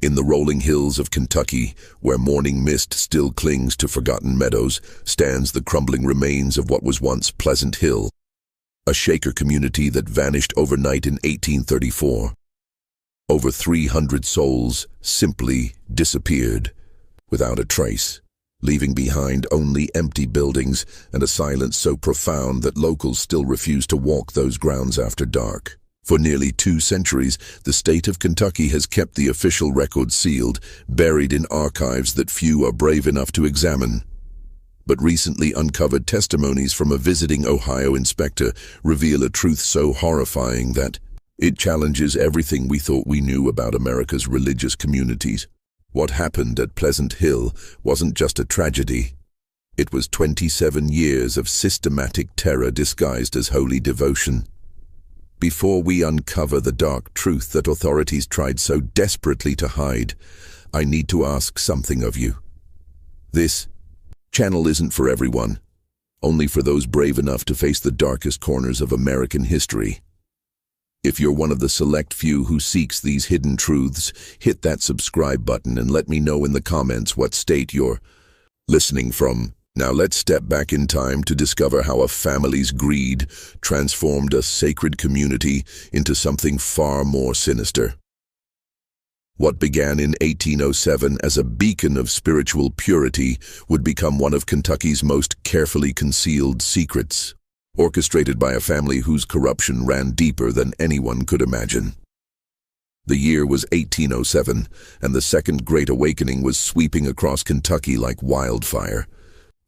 In the rolling hills of Kentucky, where morning mist still clings to forgotten meadows, stands the crumbling remains of what was once Pleasant Hill, a Shaker community that vanished overnight in 1834. Over 300 souls simply disappeared, without a trace, leaving behind only empty buildings and a silence so profound that locals still refuse to walk those grounds after dark. For nearly 2 centuries, the state of Kentucky has kept the official record sealed, buried in archives that few are brave enough to examine. But recently uncovered testimonies from a visiting Ohio inspector reveal a truth so horrifying that it challenges everything we thought we knew about America's religious communities. What happened at Pleasant Hill wasn't just a tragedy. It was 27 years of systematic terror disguised as holy devotion. Before we uncover the dark truth that authorities tried so desperately to hide, I need to ask something of you. This channel isn't for everyone, only for those brave enough to face the darkest corners of American history. If you're one of the select few who seeks these hidden truths, hit that subscribe button and let me know in the comments what state you're listening from. Now let's step back in time to discover how a family's greed transformed a sacred community into something far more sinister. What began in 1807 as a beacon of spiritual purity would become one of Kentucky's most carefully concealed secrets, orchestrated by a family whose corruption ran deeper than anyone could imagine. The year was 1807, and the Second Great Awakening was sweeping across Kentucky like wildfire.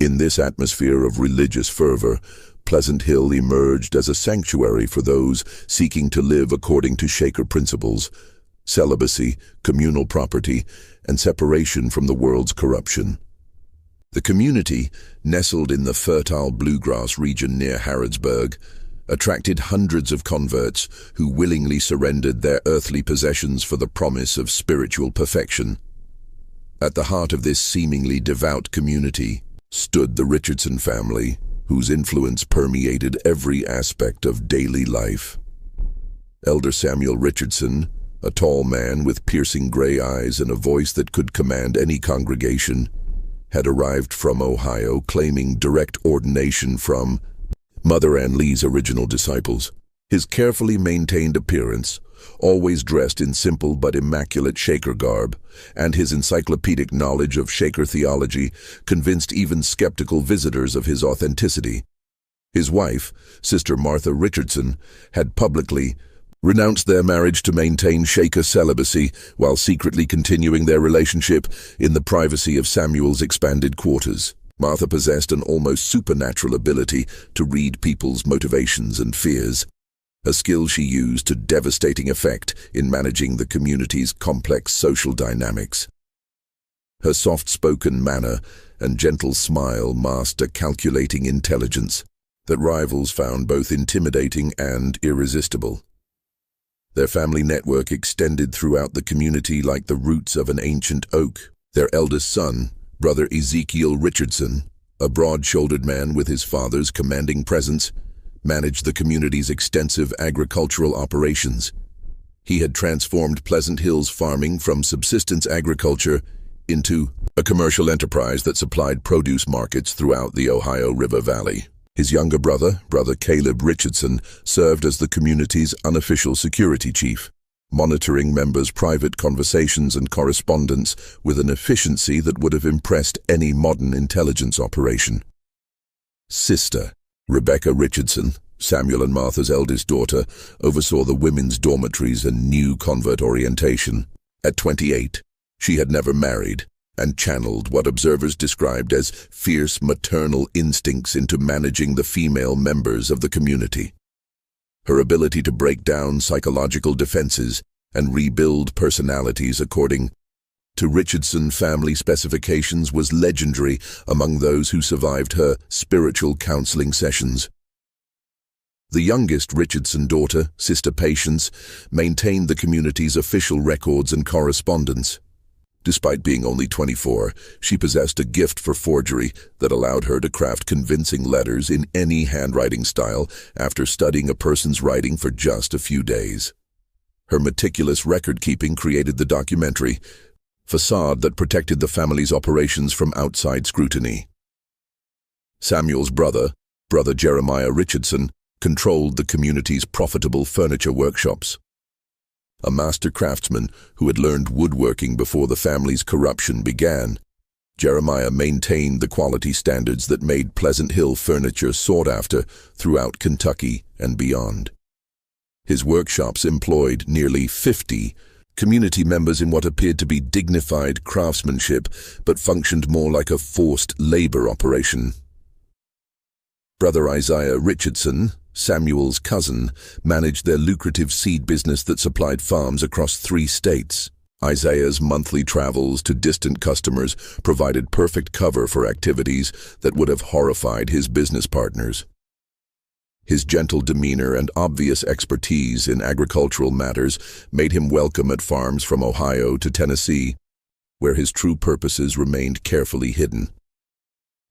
In this atmosphere of religious fervor, Pleasant Hill emerged as a sanctuary for those seeking to live according to Shaker principles: celibacy, communal property, and separation from the world's corruption. The community, nestled in the fertile bluegrass region near Harrodsburg, attracted hundreds of converts who willingly surrendered their earthly possessions for the promise of spiritual perfection. At the heart of this seemingly devout community stood the Richardson family, whose influence permeated every aspect of daily life. Elder Samuel Richardson, a tall man with piercing gray eyes and a voice that could command any congregation, had arrived from Ohio claiming direct ordination from Mother Ann Lee's original disciples. His carefully maintained appearance, always dressed in simple but immaculate Shaker garb, and his encyclopedic knowledge of Shaker theology convinced even skeptical visitors of his authenticity. His wife, Sister Martha Richardson, had publicly renounced their marriage to maintain Shaker celibacy while secretly continuing their relationship in the privacy of Samuel's expanded quarters. Martha possessed an almost supernatural ability to read people's motivations and fears, a skill she used to devastating effect in managing the community's complex social dynamics. Her soft-spoken manner and gentle smile masked a calculating intelligence that rivals found both intimidating and irresistible. Their family network extended throughout the community like the roots of an ancient oak. Their eldest son, Brother Ezekiel Richardson, a broad-shouldered man with his father's commanding presence, managed the community's extensive agricultural operations. He had transformed Pleasant Hill's farming from subsistence agriculture into a commercial enterprise that supplied produce markets throughout the Ohio River Valley. His younger brother, Brother Caleb Richardson, served as the community's unofficial security chief, monitoring members' private conversations and correspondence with an efficiency that would have impressed any modern intelligence operation. Sister Rebecca Richardson, Samuel and Martha's eldest daughter, oversaw the women's dormitories and new convert orientation. At 28, she had never married and channeled what observers described as fierce maternal instincts into managing the female members of the community. Her ability to break down psychological defenses and rebuild personalities according to Richardson family specifications was legendary among those who survived her spiritual counseling sessions. The youngest Richardson daughter, Sister Patience, maintained the community's official records and correspondence. Despite being only 24, she possessed a gift for forgery that allowed her to craft convincing letters in any handwriting style after studying a person's writing for just a few days. Her meticulous record-keeping created the documentary facade that protected the family's operations from outside scrutiny. Samuel's brother Jeremiah Richardson, controlled the community's profitable furniture workshops. A master craftsman who had learned woodworking before the family's corruption began, Jeremiah maintained the quality standards that made Pleasant Hill furniture sought after throughout Kentucky and beyond. His workshops employed nearly 50 community members in what appeared to be dignified craftsmanship, but functioned more like a forced labor operation. Brother Isaiah Richardson, Samuel's cousin, managed their lucrative seed business that supplied farms across 3 states. Isaiah's monthly travels to distant customers provided perfect cover for activities that would have horrified his business partners. His gentle demeanor and obvious expertise in agricultural matters made him welcome at farms from Ohio to Tennessee, where his true purposes remained carefully hidden.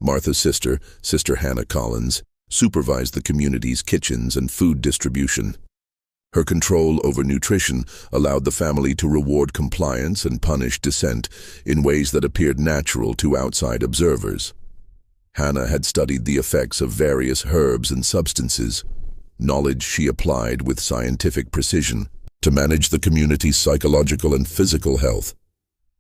Martha's sister, Sister Hannah Collins, supervised the community's kitchens and food distribution. Her control over nutrition allowed the family to reward compliance and punish dissent in ways that appeared natural to outside observers. Hannah had studied the effects of various herbs and substances, knowledge she applied with scientific precision to manage the community's psychological and physical health.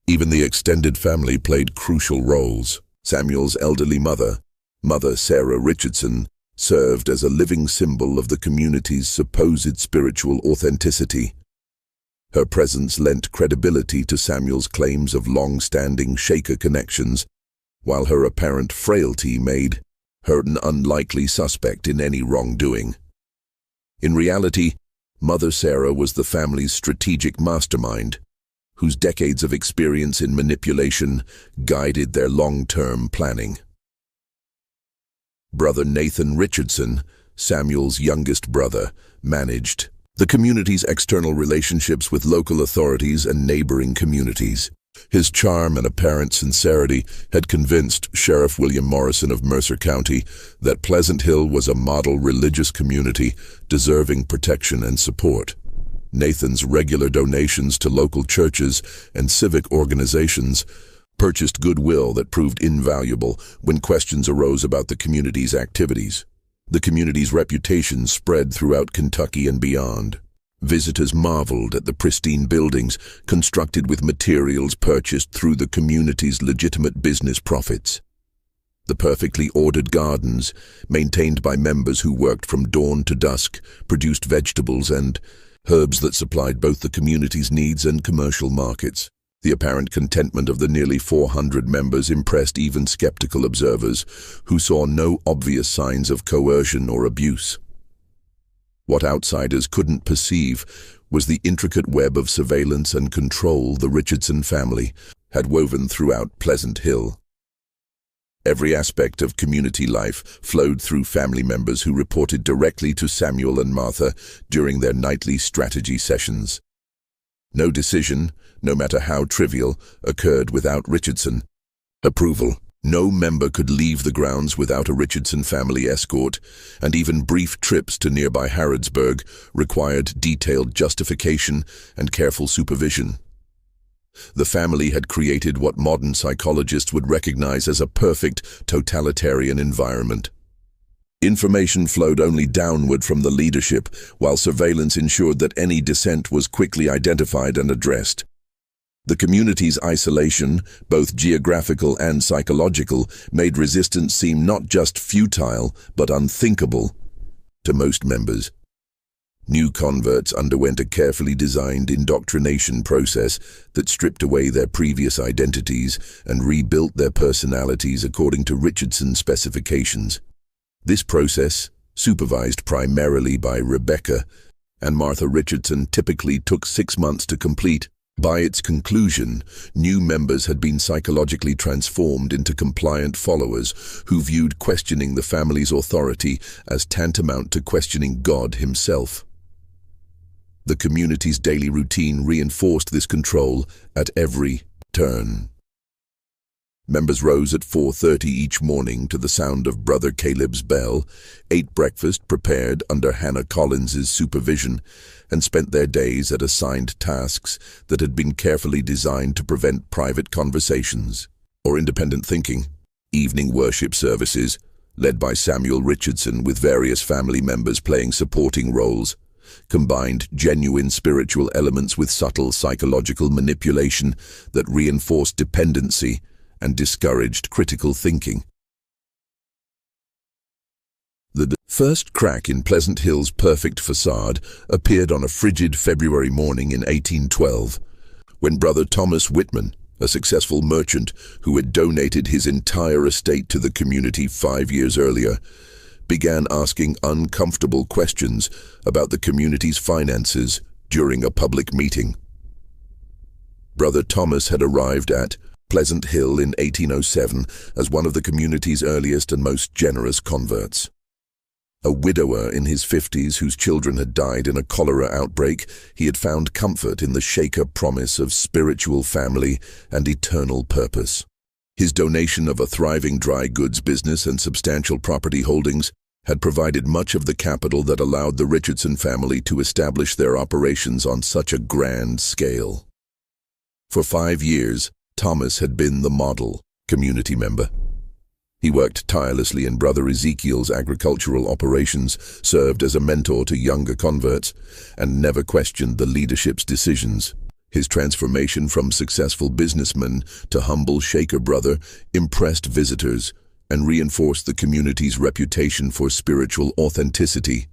Even the extended family played crucial roles. Samuel's elderly mother, Mother Sarah Richardson, served as a living symbol of the community's supposed spiritual authenticity. Her presence lent credibility to Samuel's claims of long-standing Shaker connections, while her apparent frailty made her an unlikely suspect in any wrongdoing. In reality, Mother Sarah was the family's strategic mastermind, whose decades of experience in manipulation guided their long-term planning. Brother Nathan Richardson, Samuel's youngest brother, managed the community's external relationships with local authorities and neighboring communities. His charm and apparent sincerity had convinced Sheriff William Morrison of Mercer County that Pleasant Hill was a model religious community deserving protection and support. Nathan's regular donations to local churches and civic organizations purchased goodwill that proved invaluable when questions arose about the community's activities. The community's reputation spread throughout Kentucky and beyond. Visitors marveled at the pristine buildings constructed with materials purchased through the community's legitimate business profits. The perfectly ordered gardens, maintained by members who worked from dawn to dusk, produced vegetables and herbs that supplied both the community's needs and commercial markets. The apparent contentment of the nearly 400 members impressed even skeptical observers who saw no obvious signs of coercion or abuse. What outsiders couldn't perceive was the intricate web of surveillance and control the Richardson family had woven throughout Pleasant Hill. Every aspect of community life flowed through family members who reported directly to Samuel and Martha during their nightly strategy sessions. No decision, no matter how trivial, occurred without Richardson approval. No member could leave the grounds without a Richardson family escort, and even brief trips to nearby Harrodsburg required detailed justification and careful supervision. The family had created what modern psychologists would recognize as a perfect totalitarian environment. Information flowed only downward from the leadership, while surveillance ensured that any dissent was quickly identified and addressed. The community's isolation, both geographical and psychological, made resistance seem not just futile, but unthinkable to most members. New converts underwent a carefully designed indoctrination process that stripped away their previous identities and rebuilt their personalities according to Richardson's specifications. This process, supervised primarily by Rebecca and Martha Richardson, typically took 6 months to complete. By its conclusion, new members had been psychologically transformed into compliant followers who viewed questioning the family's authority as tantamount to questioning God himself. The community's daily routine reinforced this control at every turn. Members rose at 4:30 each morning to the sound of Brother Caleb's bell, ate breakfast prepared under Hannah Collins's supervision, and spent their days at assigned tasks that had been carefully designed to prevent private conversations or independent thinking. Evening worship services, led by Samuel Richardson with various family members playing supporting roles, combined genuine spiritual elements with subtle psychological manipulation that reinforced dependency and discouraged critical thinking. The first crack in Pleasant Hill's perfect facade appeared on a frigid February morning in 1812, when Brother Thomas Whitman, a successful merchant who had donated his entire estate to the community 5 years earlier, began asking uncomfortable questions about the community's finances during a public meeting. Brother Thomas had arrived at Pleasant Hill in 1807 as one of the community's earliest and most generous converts. A widower in his 50s whose children had died in a cholera outbreak, he had found comfort in the Shaker promise of spiritual family and eternal purpose. His donation of a thriving dry goods business and substantial property holdings had provided much of the capital that allowed the Richardson family to establish their operations on such a grand scale. For 5 years, Thomas had been the model community member. He worked tirelessly in Brother Ezekiel's agricultural operations, served as a mentor to younger converts, and never questioned the leadership's decisions. His transformation from successful businessman to humble Shaker brother impressed visitors and reinforced the community's reputation for spiritual authenticity.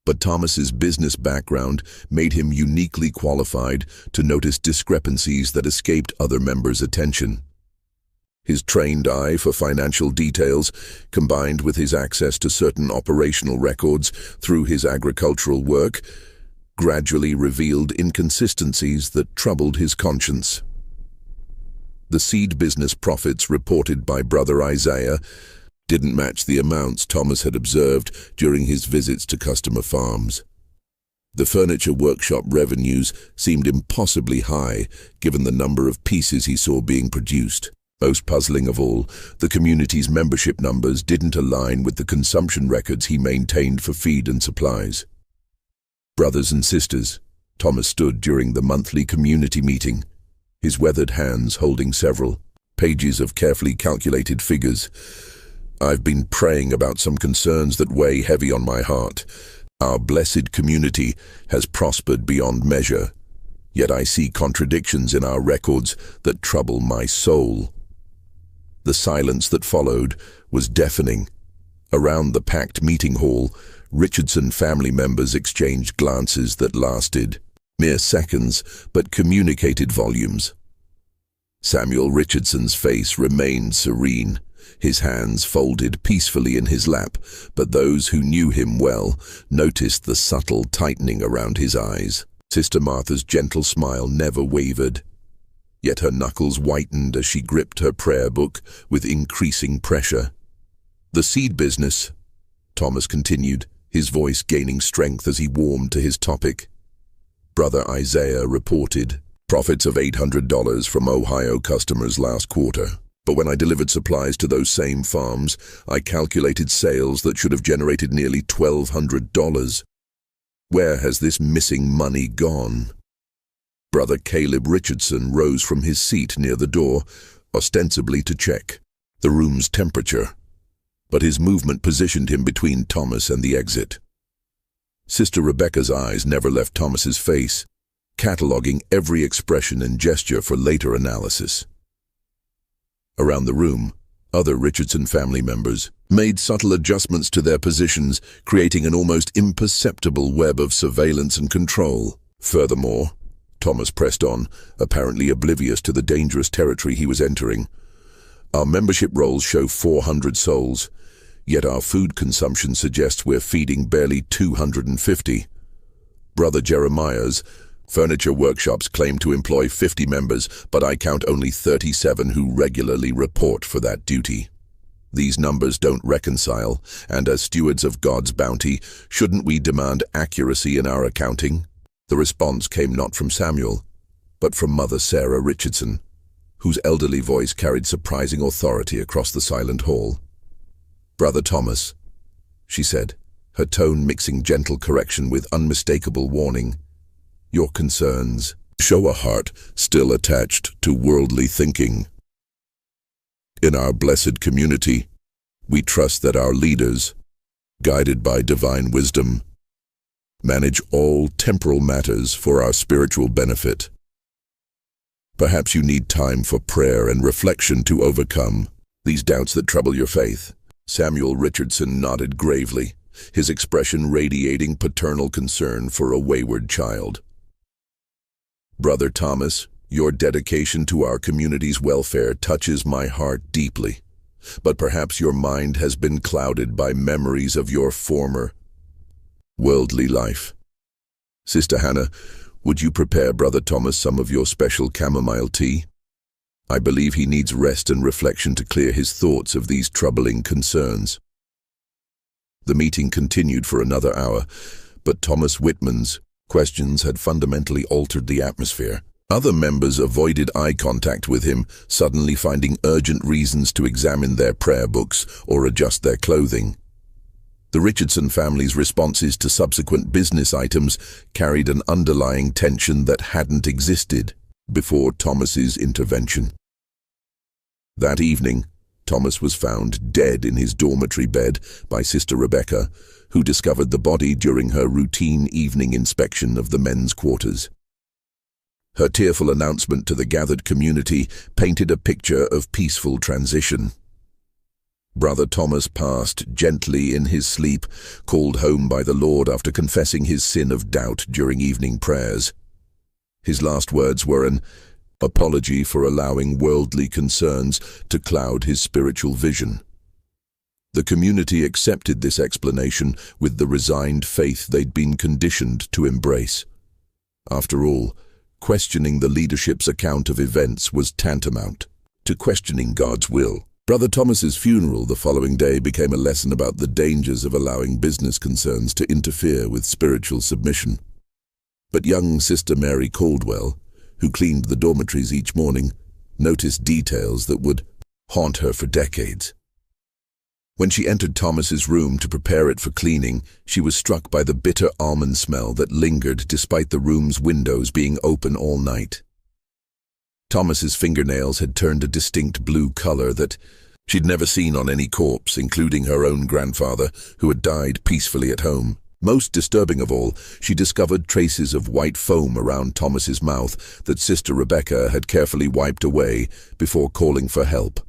But Thomas's business background made him uniquely qualified to notice discrepancies that escaped other members' attention. His trained eye for financial details, combined with his access to certain operational records through his agricultural work, gradually revealed inconsistencies that troubled his conscience. The seed business profits reported by Brother Isaiah didn't match the amounts Thomas had observed during his visits to customer farms. The furniture workshop revenues seemed impossibly high given the number of pieces he saw being produced. Most puzzling of all, the community's membership numbers didn't align with the consumption records he maintained for feed and supplies. Brothers and sisters, Thomas stood during the monthly community meeting, his weathered hands holding several pages of carefully calculated figures. I've been praying about some concerns that weigh heavy on my heart. Our blessed community has prospered beyond measure, yet I see contradictions in our records that trouble my soul. The silence that followed was deafening. Around the packed meeting hall, Richardson family members exchanged glances that lasted mere seconds, but communicated volumes. Samuel Richardson's face remained serene, his hands folded peacefully in his lap, but those who knew him well noticed the subtle tightening around his eyes. Sister Martha's gentle smile never wavered, yet her knuckles whitened as she gripped her prayer book with increasing pressure. The seed business, Thomas continued, his voice gaining strength as he warmed to his topic. Brother Isaiah reported profits of $800 from Ohio customers last quarter. But when I delivered supplies to those same farms, I calculated sales that should have generated nearly $1,200. Where has this missing money gone? Brother Caleb Richardson rose from his seat near the door, ostensibly to check the room's temperature, but his movement positioned him between Thomas and the exit. Sister Rebecca's eyes never left Thomas's face, cataloging every expression and gesture for later analysis. Around the room, other Richardson family members made subtle adjustments to their positions, creating an almost imperceptible web of surveillance and control. Furthermore, Thomas pressed on, apparently oblivious to the dangerous territory he was entering. Our membership rolls show 400 souls, yet our food consumption suggests we're feeding barely 250. Brother Jeremiah's furniture workshops claim to employ 50 members, but I count only 37 who regularly report for that duty. These numbers don't reconcile, and as stewards of God's bounty, shouldn't we demand accuracy in our accounting? The response came not from Samuel, but from Mother Sarah Richardson. whose elderly voice carried surprising authority across the silent hall. "Brother Thomas," she said, her tone mixing gentle correction with unmistakable warning, "your concerns show a heart still attached to worldly thinking. In our blessed community, we trust that our leaders, guided by divine wisdom, manage all temporal matters for our spiritual benefit. Perhaps you need time for prayer and reflection to overcome these doubts that trouble your faith." Samuel Richardson nodded gravely, his expression radiating paternal concern for a wayward child. "Brother Thomas, your dedication to our community's welfare touches my heart deeply, but perhaps your mind has been clouded by memories of your former worldly life. Sister Hannah, would you prepare Brother Thomas some of your special chamomile tea? I believe he needs rest and reflection to clear his thoughts of these troubling concerns." The meeting continued for another hour, but Thomas Whitman's questions had fundamentally altered the atmosphere. Other members avoided eye contact with him, suddenly finding urgent reasons to examine their prayer books or adjust their clothing. The Richardson family's responses to subsequent business items carried an underlying tension that hadn't existed before Thomas's intervention. That evening, Thomas was found dead in his dormitory bed by Sister Rebecca, who discovered the body during her routine evening inspection of the men's quarters. Her tearful announcement to the gathered community painted a picture of peaceful transition. Brother Thomas passed gently in his sleep, called home by the Lord after confessing his sin of doubt during evening prayers. His last words were an apology for allowing worldly concerns to cloud his spiritual vision. The community accepted this explanation with the resigned faith they'd been conditioned to embrace. After all, questioning the leadership's account of events was tantamount to questioning God's will. Brother Thomas's funeral the following day became a lesson about the dangers of allowing business concerns to interfere with spiritual submission. But young Sister Mary Caldwell, who cleaned the dormitories each morning, noticed details that would haunt her for decades. When she entered Thomas's room to prepare it for cleaning, she was struck by the bitter almond smell that lingered despite the room's windows being open all night. Thomas's fingernails had turned a distinct blue color that she'd never seen on any corpse, including her own grandfather, who had died peacefully at home. Most disturbing of all, she discovered traces of white foam around Thomas's mouth that Sister Rebecca had carefully wiped away before calling for help.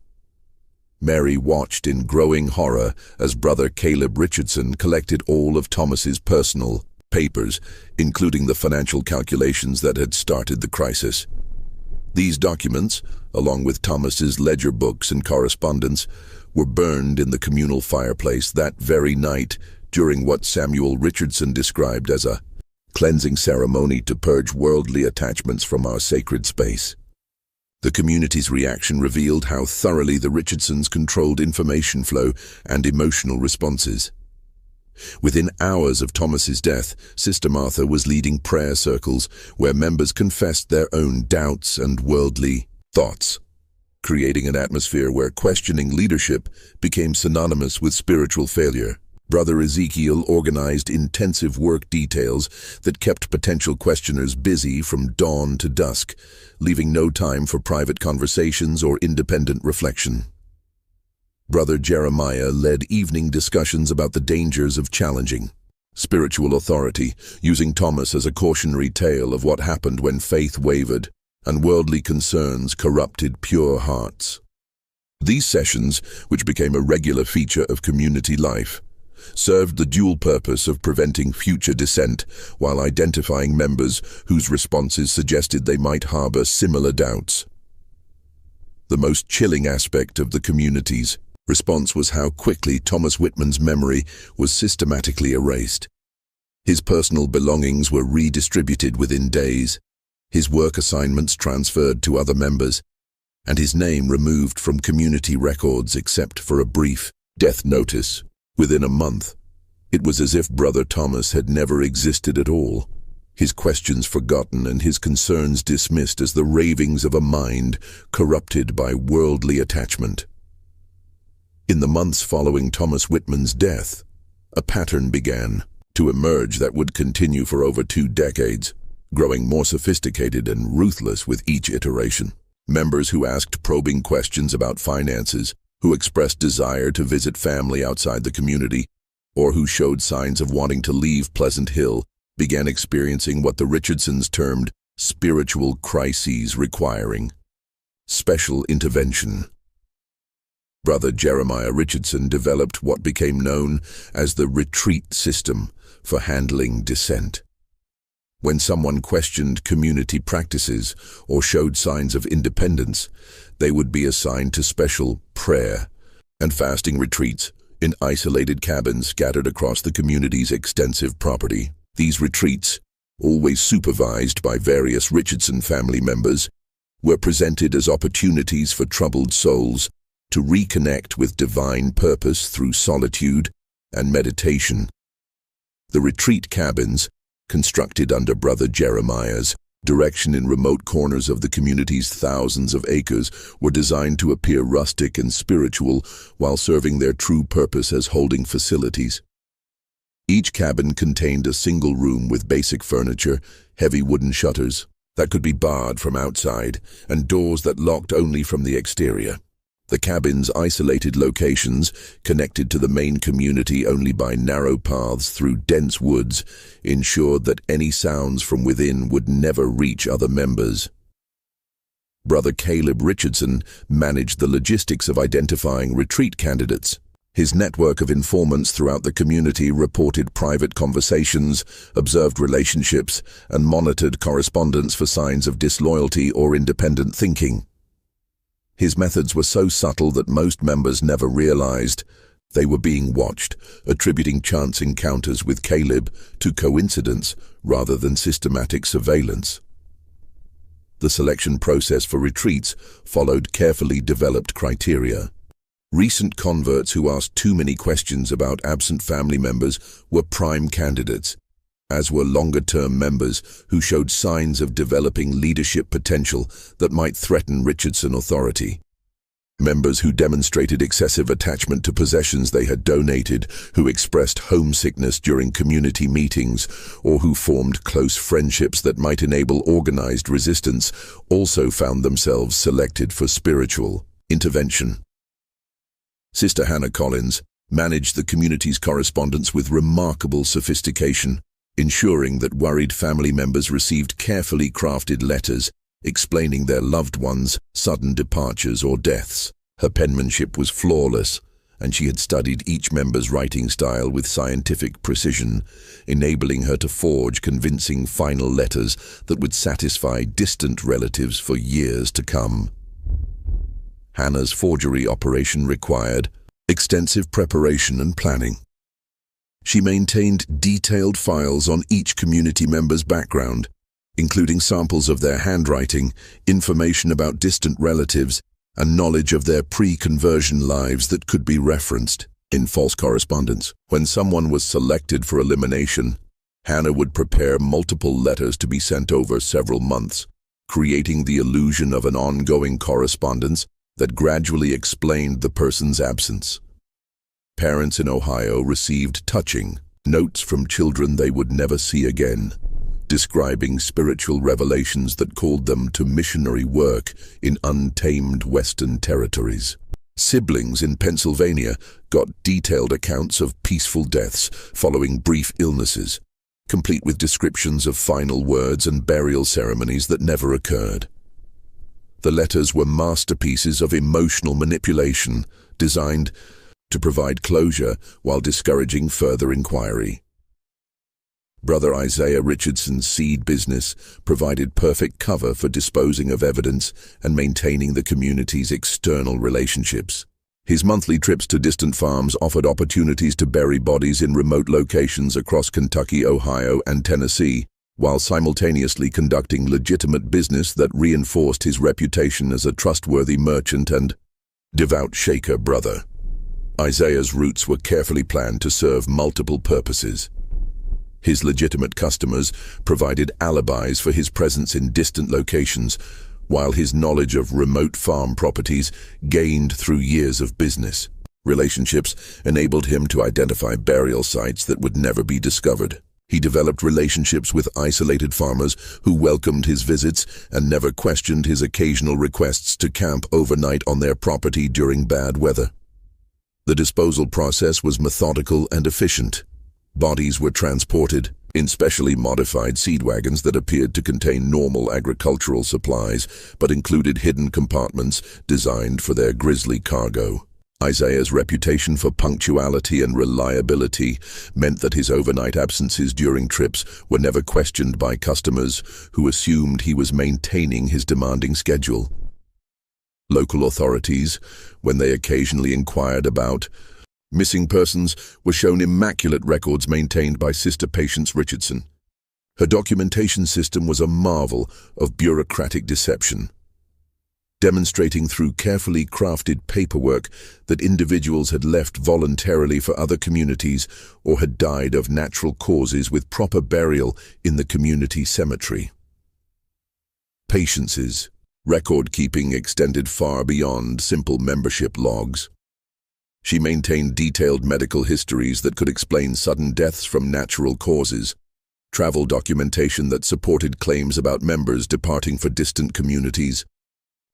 Mary watched in growing horror as Brother Caleb Richardson collected all of Thomas's personal papers, including the financial calculations that had started the crisis. These documents, along with Thomas's ledger books and correspondence, were burned in the communal fireplace that very night during what Samuel Richardson described as a cleansing ceremony to purge worldly attachments from our sacred space. The community's reaction revealed how thoroughly the Richardsons controlled information flow and emotional responses. Within hours of Thomas's death, Sister Martha was leading prayer circles where members confessed their own doubts and worldly thoughts, creating an atmosphere where questioning leadership became synonymous with spiritual failure. Brother Ezekiel organized intensive work details that kept potential questioners busy from dawn to dusk, leaving no time for private conversations or independent reflection. Brother Jeremiah led evening discussions about the dangers of challenging spiritual authority, using Thomas as a cautionary tale of what happened when faith wavered and worldly concerns corrupted pure hearts. These sessions, which became a regular feature of community life, served the dual purpose of preventing future dissent while identifying members whose responses suggested they might harbor similar doubts. The most chilling aspect of the community's response was how quickly Thomas Whitman's memory was systematically erased. His personal belongings were redistributed within days, his work assignments transferred to other members, and his name removed from community records except for a brief death notice. Within a month, it was as if Brother Thomas had never existed at all. his questions forgotten and his concerns dismissed as the ravings of a mind corrupted by worldly attachment. In the months following Thomas Whitman's death, a pattern began to emerge that would continue for over 2 decades, growing more sophisticated and ruthless with each iteration. Members who asked probing questions about finances, who expressed desire to visit family outside the community, or who showed signs of wanting to leave Pleasant Hill, began experiencing what the Richardsons termed spiritual crises requiring special intervention. Brother Jeremiah Richardson developed what became known as the retreat system for handling dissent. When someone questioned community practices or showed signs of independence, they would be assigned to special prayer and fasting retreats in isolated cabins scattered across the community's extensive property. These retreats, always supervised by various Richardson family members, were presented as opportunities for troubled souls to reconnect with divine purpose through solitude and meditation. The retreat cabins, constructed under Brother Jeremiah's direction in remote corners of the community's thousands of acres, were designed to appear rustic and spiritual while serving their true purpose as holding facilities. Each cabin contained a single room with basic furniture, heavy wooden shutters that could be barred from outside, and doors that locked only from the exterior. The cabin's isolated locations, connected to the main community only by narrow paths through dense woods, ensured that any sounds from within would never reach other members. Brother Caleb Richardson managed the logistics of identifying retreat candidates. His network of informants throughout the community reported private conversations, observed relationships, and monitored correspondence for signs of disloyalty or independent thinking. His methods were so subtle that most members never realized they were being watched, attributing chance encounters with Caleb to coincidence rather than systematic surveillance. The selection process for retreats followed carefully developed criteria. Recent converts who asked too many questions about absent family members were prime candidates, as were longer-term members who showed signs of developing leadership potential that might threaten Richardson authority. Members who demonstrated excessive attachment to possessions they had donated, who expressed homesickness during community meetings, or who formed close friendships that might enable organized resistance, also found themselves selected for spiritual intervention. Sister Hannah Collins managed the community's correspondence with remarkable sophistication, ensuring that worried family members received carefully crafted letters explaining their loved ones' sudden departures or deaths. Her penmanship was flawless, and she had studied each member's writing style with scientific precision, enabling her to forge convincing final letters that would satisfy distant relatives for years to come. Hannah's forgery operation required extensive preparation and planning. She maintained detailed files on each community member's background, including samples of their handwriting, information about distant relatives, and knowledge of their pre-conversion lives that could be referenced in false correspondence. When someone was selected for elimination, Hannah would prepare multiple letters to be sent over several months, creating the illusion of an ongoing correspondence that gradually explained the person's absence. Parents in Ohio received touching notes from children they would never see again, describing spiritual revelations that called them to missionary work in untamed Western territories. Siblings in Pennsylvania got detailed accounts of peaceful deaths following brief illnesses, complete with descriptions of final words and burial ceremonies that never occurred. The letters were masterpieces of emotional manipulation, designed to provide closure while discouraging further inquiry. Brother Isaiah Richardson's seed business provided perfect cover for disposing of evidence and maintaining the community's external relationships. His monthly trips to distant farms offered opportunities to bury bodies in remote locations across Kentucky, Ohio, and Tennessee, while simultaneously conducting legitimate business that reinforced his reputation as a trustworthy merchant and devout Shaker brother. Isaiah's routes were carefully planned to serve multiple purposes. His legitimate customers provided alibis for his presence in distant locations, while his knowledge of remote farm properties gained through years of business. Relationships enabled him to identify burial sites that would never be discovered. He developed relationships with isolated farmers who welcomed his visits and never questioned his occasional requests to camp overnight on their property during bad weather. The disposal process was methodical and efficient. Bodies were transported in specially modified seed wagons that appeared to contain normal agricultural supplies, but included hidden compartments designed for their grisly cargo. Isaiah's reputation for punctuality and reliability meant that his overnight absences during trips were never questioned by customers who assumed he was maintaining his demanding schedule. Local authorities, when they occasionally inquired about missing persons, were shown immaculate records maintained by Sister Patience Richardson. Her documentation system was a marvel of bureaucratic deception, demonstrating through carefully crafted paperwork that individuals had left voluntarily for other communities or had died of natural causes with proper burial in the community cemetery. Patience's record-keeping extended far beyond simple membership logs. She maintained detailed medical histories that could explain sudden deaths from natural causes, travel documentation that supported claims about members departing for distant communities,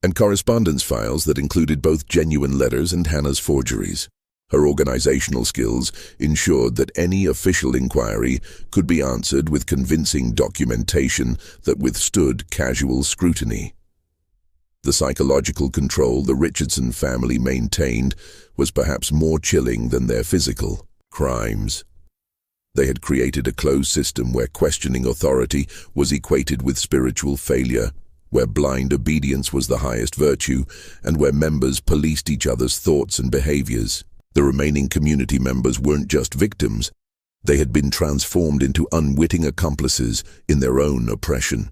and correspondence files that included both genuine letters and Hannah's forgeries. Her organizational skills ensured that any official inquiry could be answered with convincing documentation that withstood casual scrutiny. The psychological control the Richardson family maintained was perhaps more chilling than their physical crimes. They had created a closed system where questioning authority was equated with spiritual failure, where blind obedience was the highest virtue, and where members policed each other's thoughts and behaviors. The remaining community members weren't just victims. They had been transformed into unwitting accomplices in their own oppression.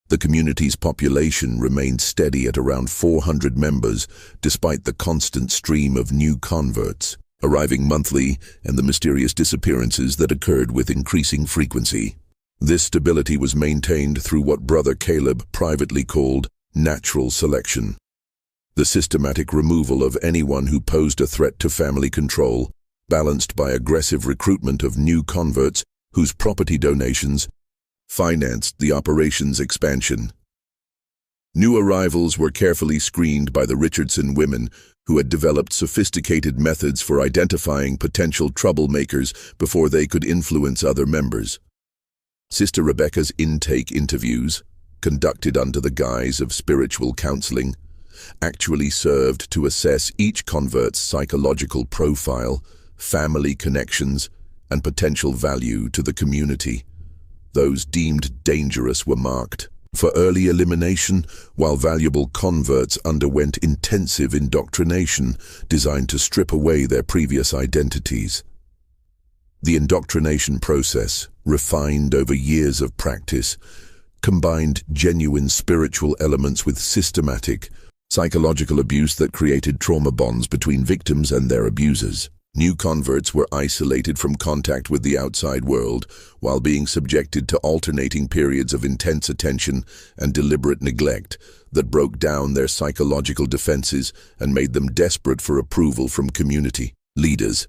The community's population remained steady at around 400 members, despite the constant stream of new converts arriving monthly and the mysterious disappearances that occurred with increasing frequency. This stability was maintained through what Brother Caleb privately called natural selection, the systematic removal of anyone who posed a threat to family control, balanced by aggressive recruitment of new converts whose property donations financed the operation's expansion. New arrivals were carefully screened by the Richardson women, who had developed sophisticated methods for identifying potential troublemakers before they could influence other members. Sister Rebecca's intake interviews, conducted under the guise of spiritual counseling, actually served to assess each convert's psychological profile, family connections, and potential value to the community. Those deemed dangerous were marked for early elimination, while valuable converts underwent intensive indoctrination designed to strip away their previous identities. The indoctrination process, refined over years of practice, combined genuine spiritual elements with systematic, psychological abuse that created trauma bonds between victims and their abusers. New converts were isolated from contact with the outside world while being subjected to alternating periods of intense attention and deliberate neglect that broke down their psychological defenses and made them desperate for approval from community leaders.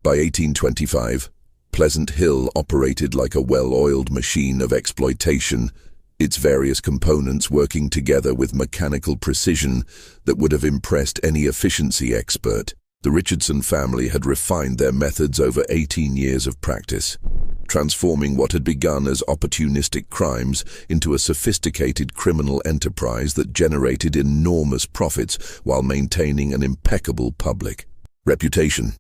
By 1825, Pleasant Hill operated like a well-oiled machine of exploitation, its various components working together with mechanical precision that would have impressed any efficiency expert. The Richardson family had refined their methods over 18 years of practice, transforming what had begun as opportunistic crimes into a sophisticated criminal enterprise that generated enormous profits while maintaining an impeccable public reputation.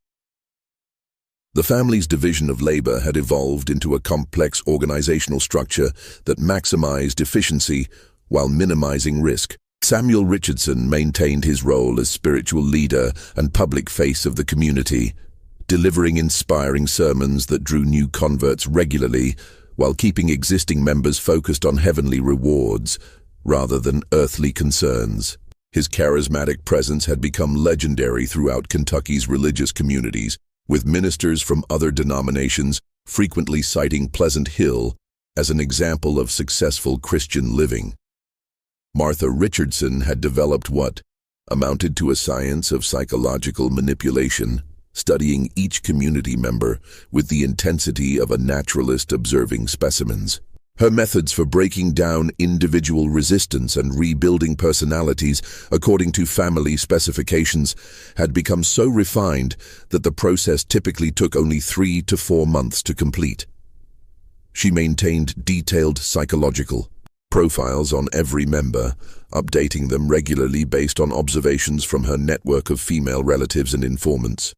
The family's division of labor had evolved into a complex organizational structure that maximized efficiency while minimizing risk. Samuel Richardson maintained his role as spiritual leader and public face of the community, delivering inspiring sermons that drew new converts regularly while keeping existing members focused on heavenly rewards rather than earthly concerns. His charismatic presence had become legendary throughout Kentucky's religious communities, with ministers from other denominations frequently citing Pleasant Hill as an example of successful Christian living. Martha Richardson had developed what amounted to a science of psychological manipulation, studying each community member with the intensity of a naturalist observing specimens. Her methods for breaking down individual resistance and rebuilding personalities according to family specifications had become so refined that the process typically took only 3 to 4 months to complete. She maintained detailed psychological profiles on every member, updating them regularly based on observations from her network of female relatives and informants.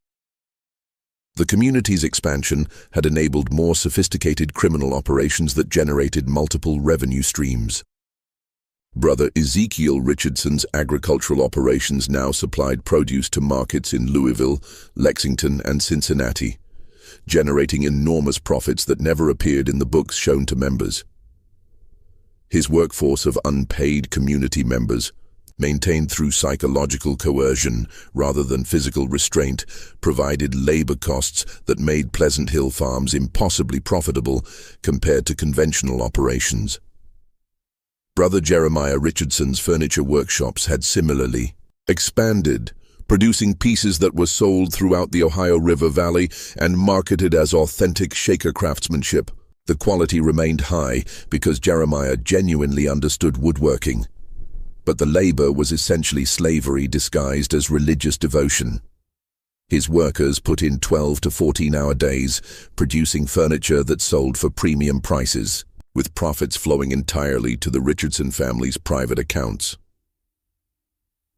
The community's expansion had enabled more sophisticated criminal operations that generated multiple revenue streams. Brother Ezekiel Richardson's agricultural operations now supplied produce to markets in Louisville, Lexington, and Cincinnati, generating enormous profits that never appeared in the books shown to members. His workforce of unpaid community members, maintained through psychological coercion rather than physical restraint, provided labor costs that made Pleasant Hill farms impossibly profitable compared to conventional operations. Brother Jeremiah Richardson's furniture workshops had similarly expanded, producing pieces that were sold throughout the Ohio River Valley and marketed as authentic Shaker craftsmanship. The quality remained high because Jeremiah genuinely understood woodworking, but the labor was essentially slavery disguised as religious devotion. His workers put in 12 to 14-hour days, producing furniture that sold for premium prices, with profits flowing entirely to the Richardson family's private accounts.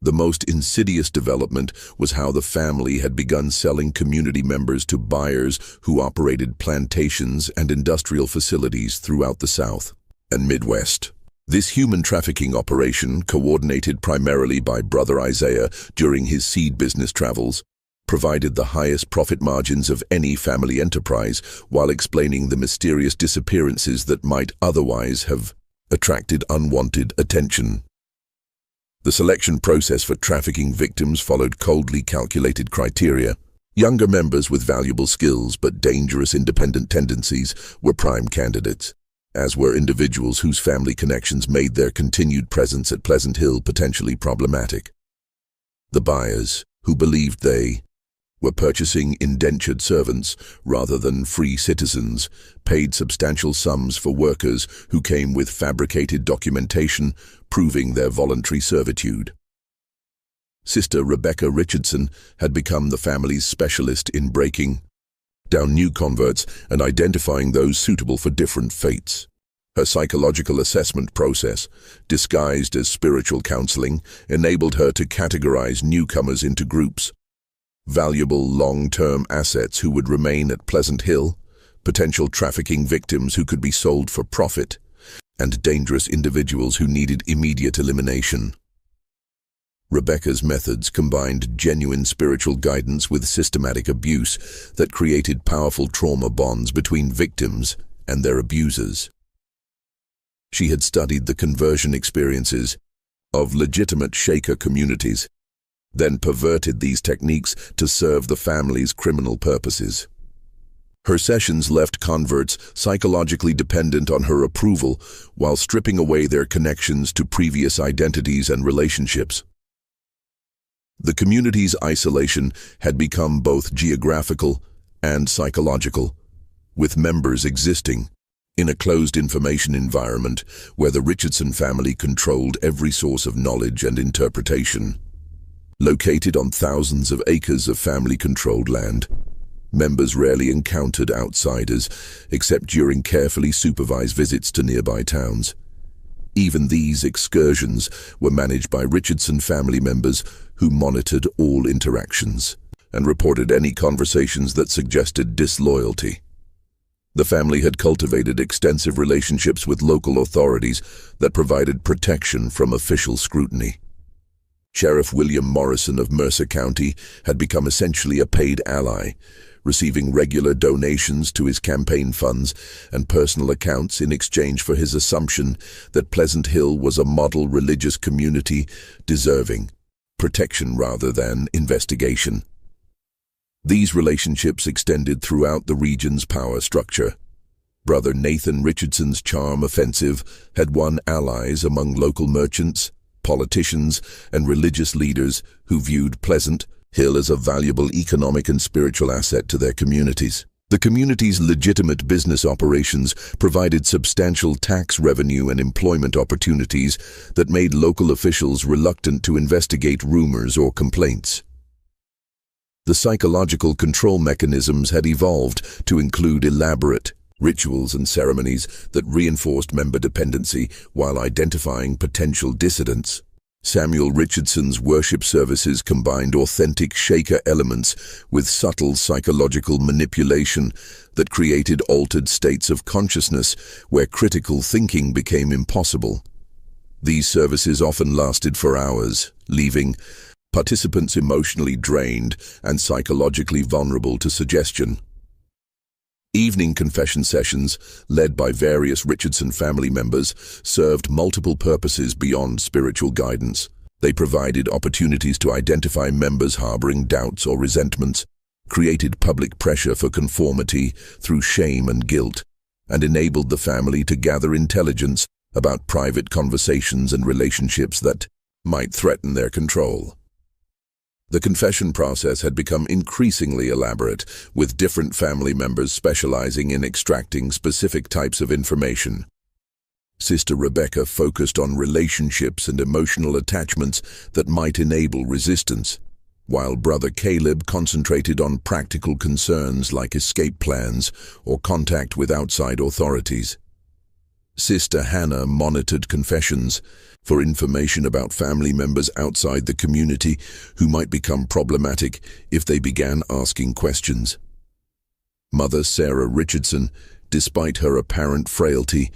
The most insidious development was how the family had begun selling community members to buyers who operated plantations and industrial facilities throughout the South and Midwest. This human trafficking operation, coordinated primarily by Brother Isaiah during his seed business travels, provided the highest profit margins of any family enterprise while explaining the mysterious disappearances that might otherwise have attracted unwanted attention. The selection process for trafficking victims followed coldly calculated criteria. Younger members with valuable skills but dangerous independent tendencies were prime candidates, as were individuals whose family connections made their continued presence at Pleasant Hill potentially problematic. The buyers, who believed they were purchasing indentured servants rather than free citizens, paid substantial sums for workers who came with fabricated documentation proving their voluntary servitude. Sister Rebecca Richardson had become the family's specialist in breaking down new converts and identifying those suitable for different faiths. Her psychological assessment process, disguised as spiritual counseling, enabled her to categorize newcomers into groups: valuable long-term assets who would remain at Pleasant Hill, potential trafficking victims who could be sold for profit, and dangerous individuals who needed immediate elimination. Rebecca's methods combined genuine spiritual guidance with systematic abuse that created powerful trauma bonds between victims and their abusers. She had studied the conversion experiences of legitimate Shaker communities, then perverted these techniques to serve the family's criminal purposes. Her sessions left converts psychologically dependent on her approval while stripping away their connections to previous identities and relationships. The community's isolation had become both geographical and psychological, with members existing in a closed information environment where the Richardson family controlled every source of knowledge and interpretation. Located on thousands of acres of family-controlled land, members rarely encountered outsiders except during carefully supervised visits to nearby towns. Even these excursions were managed by Richardson family members who monitored all interactions and reported any conversations that suggested disloyalty. The family had cultivated extensive relationships with local authorities that provided protection from official scrutiny. Sheriff William Morrison of Mercer County had become essentially a paid ally, receiving regular donations to his campaign funds and personal accounts in exchange for his assumption that Pleasant Hill was a model religious community deserving protection rather than investigation. These relationships extended throughout the region's power structure. Brother Nathan Richardson's charm offensive had won allies among local merchants, politicians, and religious leaders who viewed Pleasant Hill as a valuable economic and spiritual asset to their communities. The community's legitimate business operations provided substantial tax revenue and employment opportunities that made local officials reluctant to investigate rumors or complaints. The psychological control mechanisms had evolved to include elaborate rituals and ceremonies that reinforced member dependency while identifying potential dissidents. Samuel Richardson's worship services combined authentic Shaker elements with subtle psychological manipulation that created altered states of consciousness where critical thinking became impossible. These services often lasted for hours, leaving participants emotionally drained and psychologically vulnerable to suggestion. Evening confession sessions, led by various Richardson family members, served multiple purposes beyond spiritual guidance. They provided opportunities to identify members harboring doubts or resentments, created public pressure for conformity through shame and guilt, and enabled the family to gather intelligence about private conversations and relationships that might threaten their control. The confession process had become increasingly elaborate, with different family members specializing in extracting specific types of information. Sister Rebecca focused on relationships and emotional attachments that might enable resistance, while Brother Caleb concentrated on practical concerns like escape plans or contact with outside authorities. Sister Hannah monitored confessions for information about family members outside the community who might become problematic if they began asking questions. Mother Sarah Richardson, despite her apparent frailty,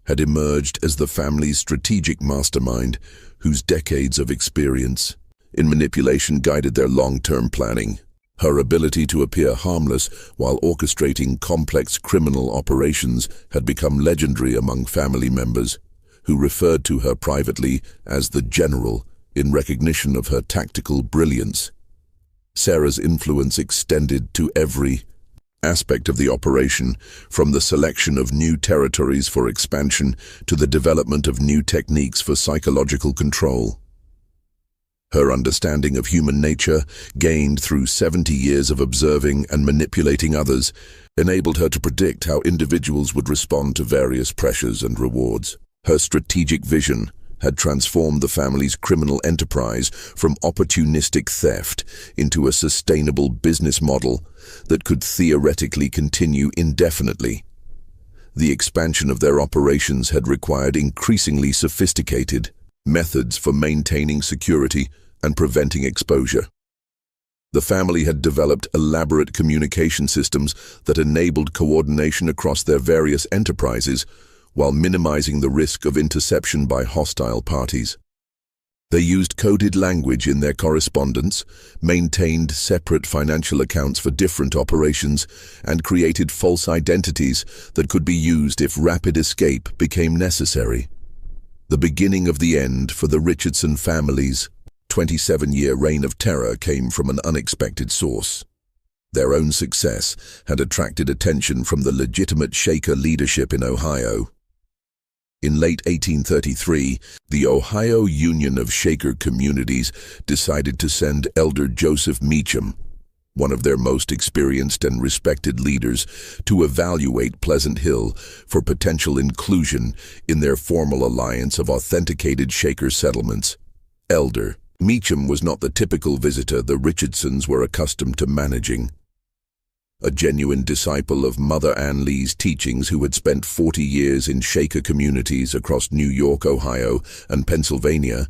had emerged as the family's strategic mastermind whose decades of experience in manipulation guided their long-term planning. Her ability to appear harmless while orchestrating complex criminal operations had become legendary among family members, who referred to her privately as the General in recognition of her tactical brilliance. Sarah's influence extended to every aspect of the operation, from the selection of new territories for expansion to the development of new techniques for psychological control. Her understanding of human nature, gained through 70 years of observing and manipulating others, enabled her to predict how individuals would respond to various pressures and rewards. Her strategic vision had transformed the family's criminal enterprise from opportunistic theft into a sustainable business model that could theoretically continue indefinitely. The expansion of their operations had required increasingly sophisticated methods for maintaining security and preventing exposure. The family had developed elaborate communication systems that enabled coordination across their various enterprises while minimizing the risk of interception by hostile parties. They used coded language in their correspondence, maintained separate financial accounts for different operations, and created false identities that could be used if rapid escape became necessary. The beginning of the end for the Richardson family's 27-year reign of terror came from an unexpected source. Their own success had attracted attention from the legitimate Shaker leadership in Ohio. In late 1833, the Ohio Union of Shaker Communities decided to send Elder Joseph Meacham, one of their most experienced and respected leaders, to evaluate Pleasant Hill for potential inclusion in their formal alliance of authenticated Shaker settlements. Elder Meacham was not the typical visitor the Richardsons were accustomed to managing. A genuine disciple of Mother Ann Lee's teachings who had spent 40 years in Shaker communities across New York, Ohio, and Pennsylvania,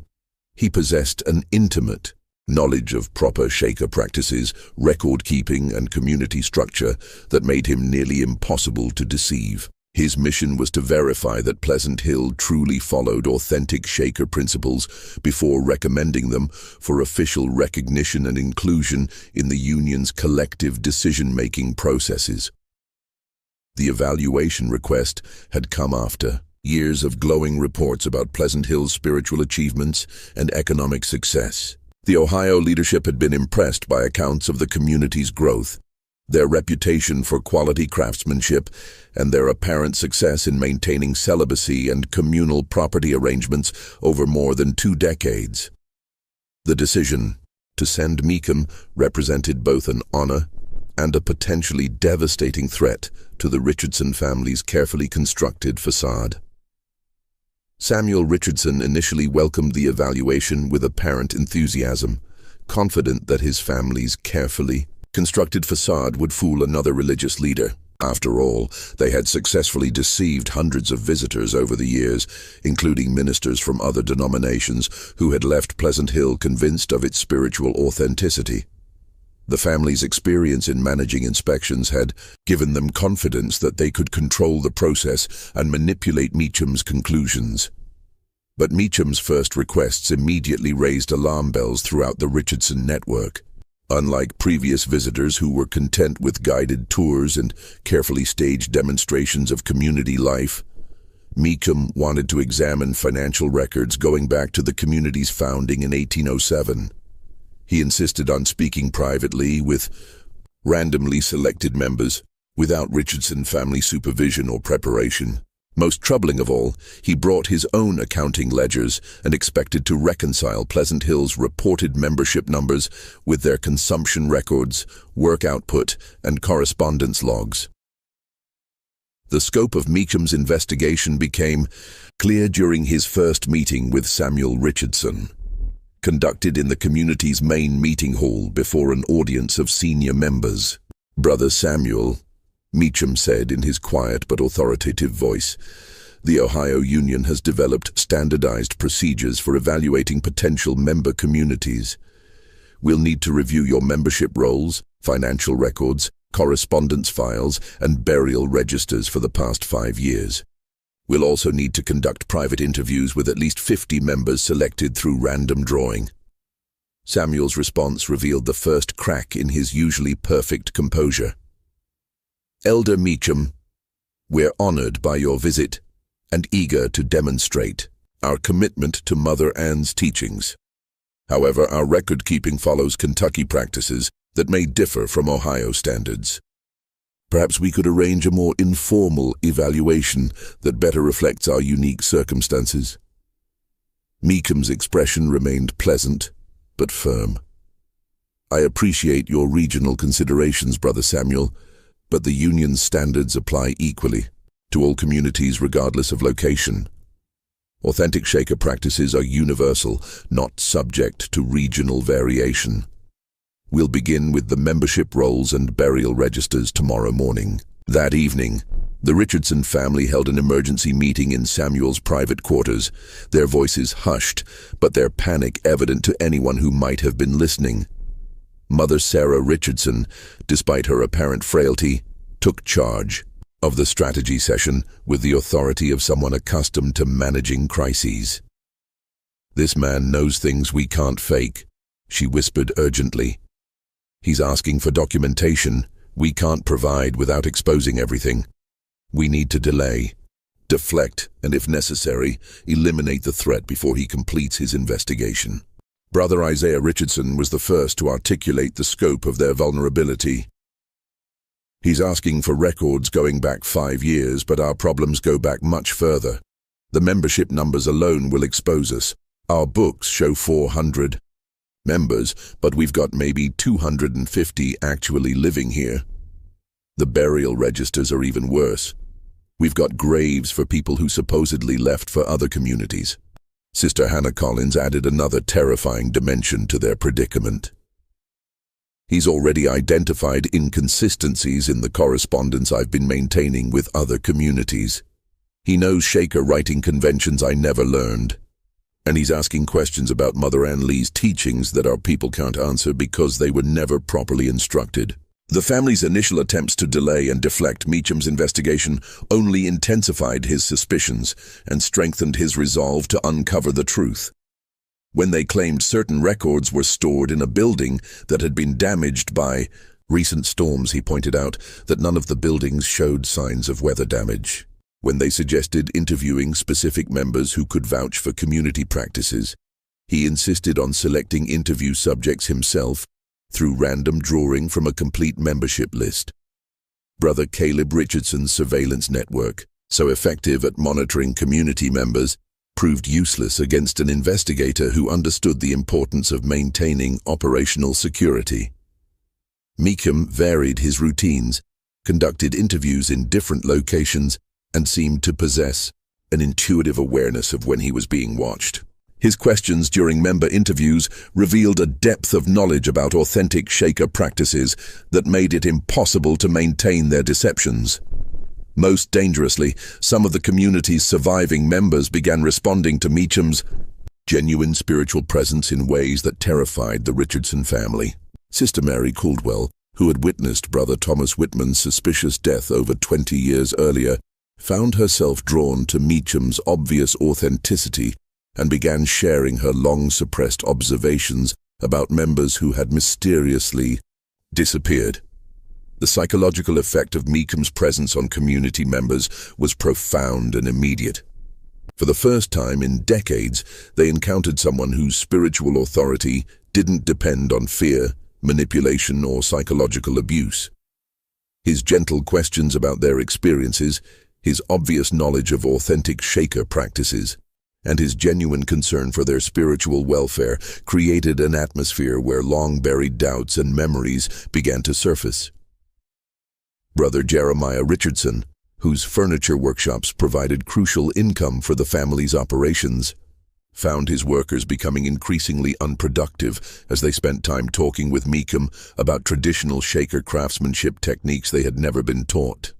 he possessed an intimate knowledge of proper Shaker practices, record-keeping, and community structure that made him nearly impossible to deceive. His mission was to verify that Pleasant Hill truly followed authentic Shaker principles before recommending them for official recognition and inclusion in the union's collective decision-making processes. The evaluation request had come after years of glowing reports about Pleasant Hill's spiritual achievements and economic success. The Ohio leadership had been impressed by accounts of the community's growth, their reputation for quality craftsmanship, and their apparent success in maintaining celibacy and communal property arrangements over more than 2 decades. The decision to send Meekum represented both an honor and a potentially devastating threat to the Richardson family's carefully constructed facade. Samuel Richardson initially welcomed the evaluation with apparent enthusiasm, confident that his family's carefully constructed facade would fool another religious leader. After all, they had successfully deceived hundreds of visitors over the years, including ministers from other denominations who had left Pleasant Hill convinced of its spiritual authenticity. The family's experience in managing inspections had given them confidence that they could control the process and manipulate Meecham's conclusions. But Meecham's first requests immediately raised alarm bells throughout the Richardson network. Unlike previous visitors who were content with guided tours and carefully staged demonstrations of community life, Meekum wanted to examine financial records going back to the community's founding in 1807. He insisted on speaking privately with randomly selected members, without Richardson family supervision or preparation. Most troubling of all, he brought his own accounting ledgers and expected to reconcile Pleasant Hill's reported membership numbers with their consumption records, work output, and correspondence logs. The scope of Meecham's investigation became clear during his first meeting with Samuel Richardson, conducted in the community's main meeting hall before an audience of senior members. "Brother Samuel," Meecham said in his quiet but authoritative voice, "the Ohio Union has developed standardized procedures for evaluating potential member communities. We'll need to review your membership rolls, financial records, correspondence files, and burial registers for the past 5 years. We'll also need to conduct private interviews with at least 50 members selected through random drawing." Samuel's response revealed the first crack in his usually perfect composure. "Elder Meecham, we're honored by your visit and eager to demonstrate our commitment to Mother Ann's teachings. However, our record-keeping follows Kentucky practices that may differ from Ohio standards. Perhaps we could arrange a more informal evaluation that better reflects our unique circumstances." Meecham's expression remained pleasant but firm. "I appreciate your regional considerations, Brother Samuel, but the union's standards apply equally to all communities regardless of location. Authentic Shaker practices are universal, not subject to regional variation. We'll begin with the membership rolls and burial registers tomorrow morning." That evening, the Richardson family held an emergency meeting in Samuel's private quarters, their voices hushed, but their panic evident to anyone who might have been listening. Mother Sarah Richardson, despite her apparent frailty, took charge of the strategy session with the authority of someone accustomed to managing crises. "This man knows things we can't fake," she whispered urgently. "He's asking for documentation we can't provide without exposing everything. We need to delay, deflect, and if necessary, eliminate the threat before he completes his investigation." Brother Isaiah Richardson was the first to articulate the scope of their vulnerability. "He's asking for records going back 5 years, but our problems go back much further. The membership numbers alone will expose us. Our books show 400 members, but we've got maybe 250 actually living here. The burial registers are even worse. We've got graves for people who supposedly left for other communities." Sister Hannah Collins added another terrifying dimension to their predicament. "He's already identified inconsistencies in the correspondence I've been maintaining with other communities. He knows Shaker writing conventions I never learned. And he's asking questions about Mother Ann Lee's teachings that our people can't answer because they were never properly instructed." The family's initial attempts to delay and deflect Meecham's investigation only intensified his suspicions and strengthened his resolve to uncover the truth. When they claimed certain records were stored in a building that had been damaged by recent storms, he pointed out that none of the buildings showed signs of weather damage. When they suggested interviewing specific members who could vouch for community practices, He insisted on selecting interview subjects himself through random drawing from a complete membership list. Brother Caleb Richardson's surveillance network, so effective at monitoring community members, proved useless against an investigator who understood the importance of maintaining operational security. Meekum varied his routines, conducted interviews in different locations, and seemed to possess an intuitive awareness of when he was being watched. His questions during member interviews revealed a depth of knowledge about authentic Shaker practices that made it impossible to maintain their deceptions. Most dangerously, some of the community's surviving members began responding to Meecham's genuine spiritual presence in ways that terrified the Richardson family. Sister Mary Caldwell, who had witnessed Brother Thomas Whitman's suspicious death over 20 years earlier, found herself drawn to Meecham's obvious authenticity and began sharing her long-suppressed observations about members who had mysteriously disappeared. The psychological effect of Meecham's presence on community members was profound and immediate. For the first time in decades, they encountered someone whose spiritual authority didn't depend on fear, manipulation, or psychological abuse. His gentle questions about their experiences, his obvious knowledge of authentic Shaker practices, and his genuine concern for their spiritual welfare created an atmosphere where long-buried doubts and memories began to surface. Brother Jeremiah Richardson, whose furniture workshops provided crucial income for the family's operations, found his workers becoming increasingly unproductive as they spent time talking with Meekum about traditional Shaker craftsmanship techniques they had never been taught.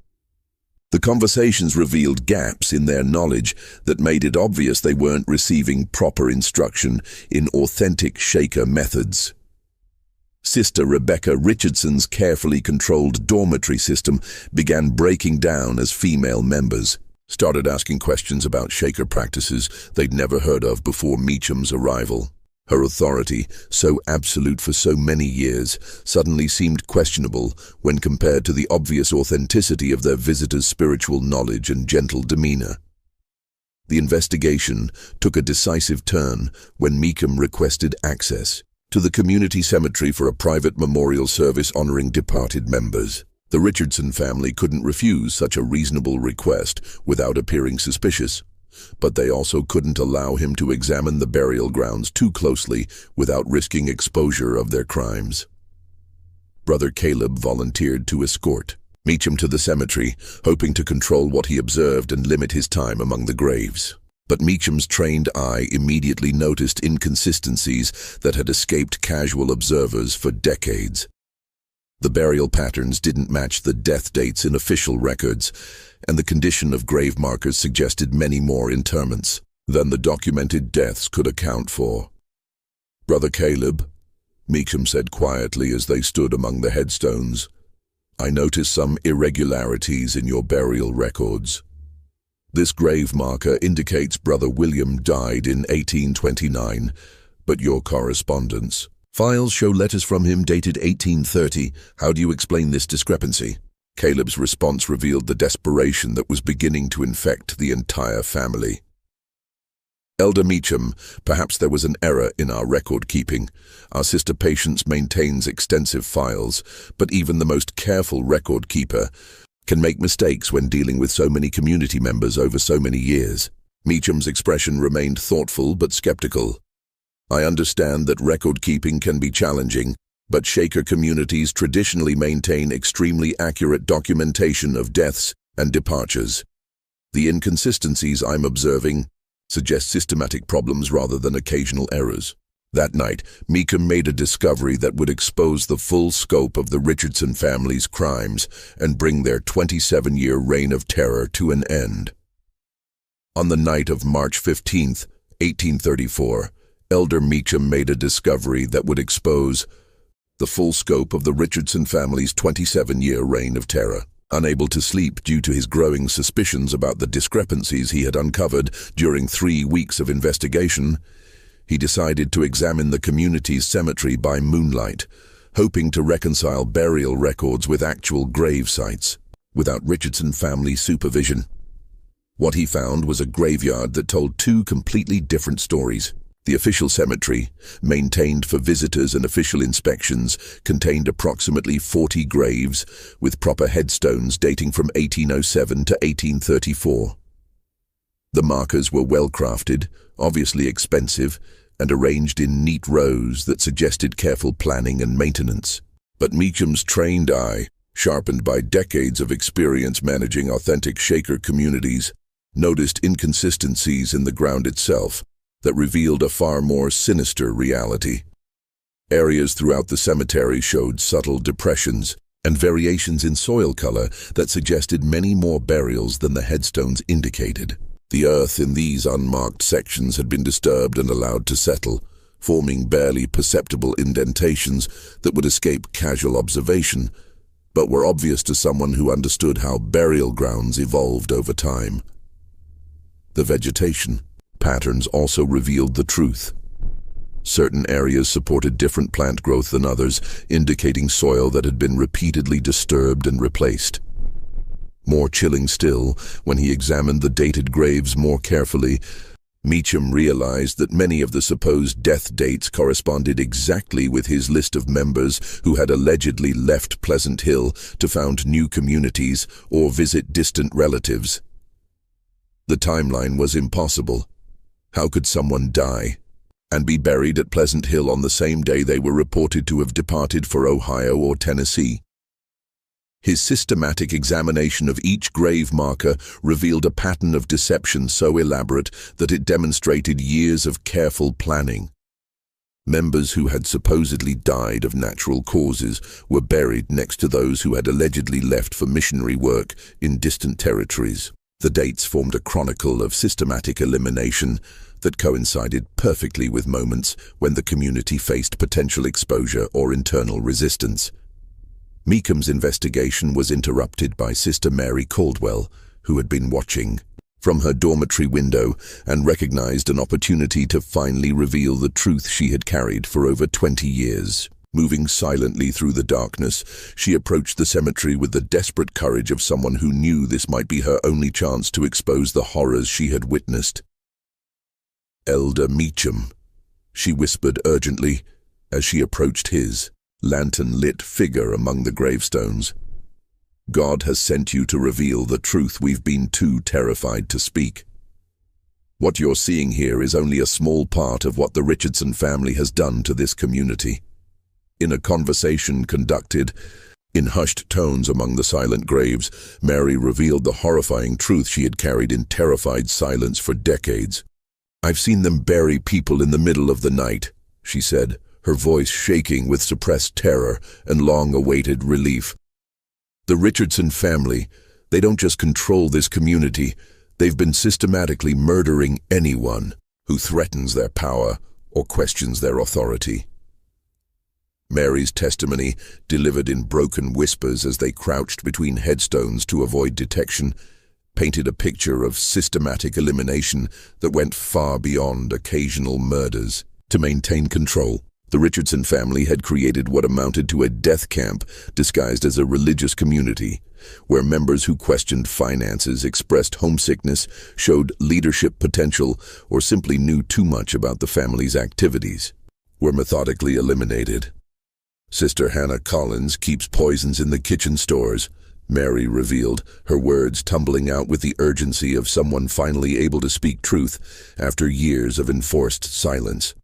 The conversations revealed gaps in their knowledge that made it obvious they weren't receiving proper instruction in authentic Shaker methods. Sister Rebecca Richardson's carefully controlled dormitory system began breaking down as female members started asking questions about Shaker practices they'd never heard of before Meecham's arrival. Her authority, so absolute for so many years, suddenly seemed questionable when compared to the obvious authenticity of their visitors' spiritual knowledge and gentle demeanor. The investigation took a decisive turn when Meecam requested access to the community cemetery for a private memorial service honoring departed members. The Richardson family couldn't refuse such a reasonable request without appearing suspicious, but they also couldn't allow him to examine the burial grounds too closely without risking exposure of their crimes. Brother Caleb volunteered to escort Meecham to the cemetery, hoping to control what he observed and limit his time among the graves. But Meecham's trained eye immediately noticed inconsistencies that had escaped casual observers for decades. The burial patterns didn't match the death dates in official records, and the condition of grave markers suggested many more interments than the documented deaths could account for. "Brother Caleb," Meecham said quietly as they stood among the headstones, "I notice some irregularities in your burial records. This grave marker indicates Brother William died in 1829, but your correspondence files show letters from him dated 1830. How do you explain this discrepancy?" Caleb's response revealed the desperation that was beginning to infect the entire family. "Elder Meecham, perhaps there was an error in our record keeping. Our sister Patience maintains extensive files, but even the most careful record keeper can make mistakes when dealing with so many community members over so many years." Meecham's expression remained thoughtful but skeptical. "I understand that record keeping can be challenging, but Shaker communities traditionally maintain extremely accurate documentation of deaths and departures. The inconsistencies I'm observing suggest systematic problems rather than occasional errors." That night, Meecam made a discovery that would expose the full scope of the Richardson family's crimes and bring their 27-year reign of terror to an end. On the night of March 15th, 1834, Elder Meecham made a discovery that would expose the full scope of the Richardson family's 27-year reign of terror. Unable to sleep due to his growing suspicions about the discrepancies he had uncovered during 3 weeks of investigation, he decided to examine the community's cemetery by moonlight, hoping to reconcile burial records with actual grave sites, without Richardson family supervision. What he found was a graveyard that told 2 completely different stories. The official cemetery, maintained for visitors and official inspections, contained approximately 40 graves, with proper headstones dating from 1807 to 1834. The markers were well crafted, obviously expensive, and arranged in neat rows that suggested careful planning and maintenance. But Meacham's trained eye, sharpened by decades of experience managing authentic Shaker communities, noticed inconsistencies in the ground itself that revealed a far more sinister reality. Areas throughout the cemetery showed subtle depressions and variations in soil color that suggested many more burials than the headstones indicated. The earth in these unmarked sections had been disturbed and allowed to settle, forming barely perceptible indentations that would escape casual observation, but were obvious to someone who understood how burial grounds evolved over time. The vegetation patterns also revealed the truth. Certain areas supported different plant growth than others, indicating soil that had been repeatedly disturbed and replaced. More chilling still, when he examined the dated graves more carefully, Meacham realized that many of the supposed death dates corresponded exactly with his list of members who had allegedly left Pleasant Hill to found new communities or visit distant relatives. The timeline was impossible. How could someone die and be buried at Pleasant Hill on the same day they were reported to have departed for Ohio or Tennessee? His systematic examination of each grave marker revealed a pattern of deception so elaborate that it demonstrated years of careful planning. Members who had supposedly died of natural causes were buried next to those who had allegedly left for missionary work in distant territories. The dates formed a chronicle of systematic elimination that coincided perfectly with moments when the community faced potential exposure or internal resistance. Meacham's investigation was interrupted by Sister Mary Caldwell, who had been watching from her dormitory window and recognized an opportunity to finally reveal the truth she had carried for over 20 years. Moving silently through the darkness, she approached the cemetery with the desperate courage of someone who knew this might be her only chance to expose the horrors she had witnessed. "Elder Meacham," she whispered urgently as she approached his lantern-lit figure among the gravestones. "God has sent you to reveal the truth we've been too terrified to speak. What you're seeing here is only a small part of what the Richardson family has done to this community." In a conversation conducted in hushed tones among the silent graves, Mary revealed the horrifying truth she had carried in terrified silence for decades. "I've seen them bury people in the middle of the night," she said, her voice shaking with suppressed terror and long-awaited relief. "The Richardson family, they don't just control this community, they've been systematically murdering anyone who threatens their power or questions their authority." Mary's testimony, delivered in broken whispers as they crouched between headstones to avoid detection, painted a picture of systematic elimination that went far beyond occasional murders. To maintain control, the Richardson family had created what amounted to a death camp disguised as a religious community, where members who questioned finances, expressed homesickness, showed leadership potential, or simply knew too much about the family's activities, were methodically eliminated. "Sister Hannah Collins keeps poisons in the kitchen stores," Mary revealed, her words tumbling out with the urgency of someone finally able to speak truth after years of enforced silence.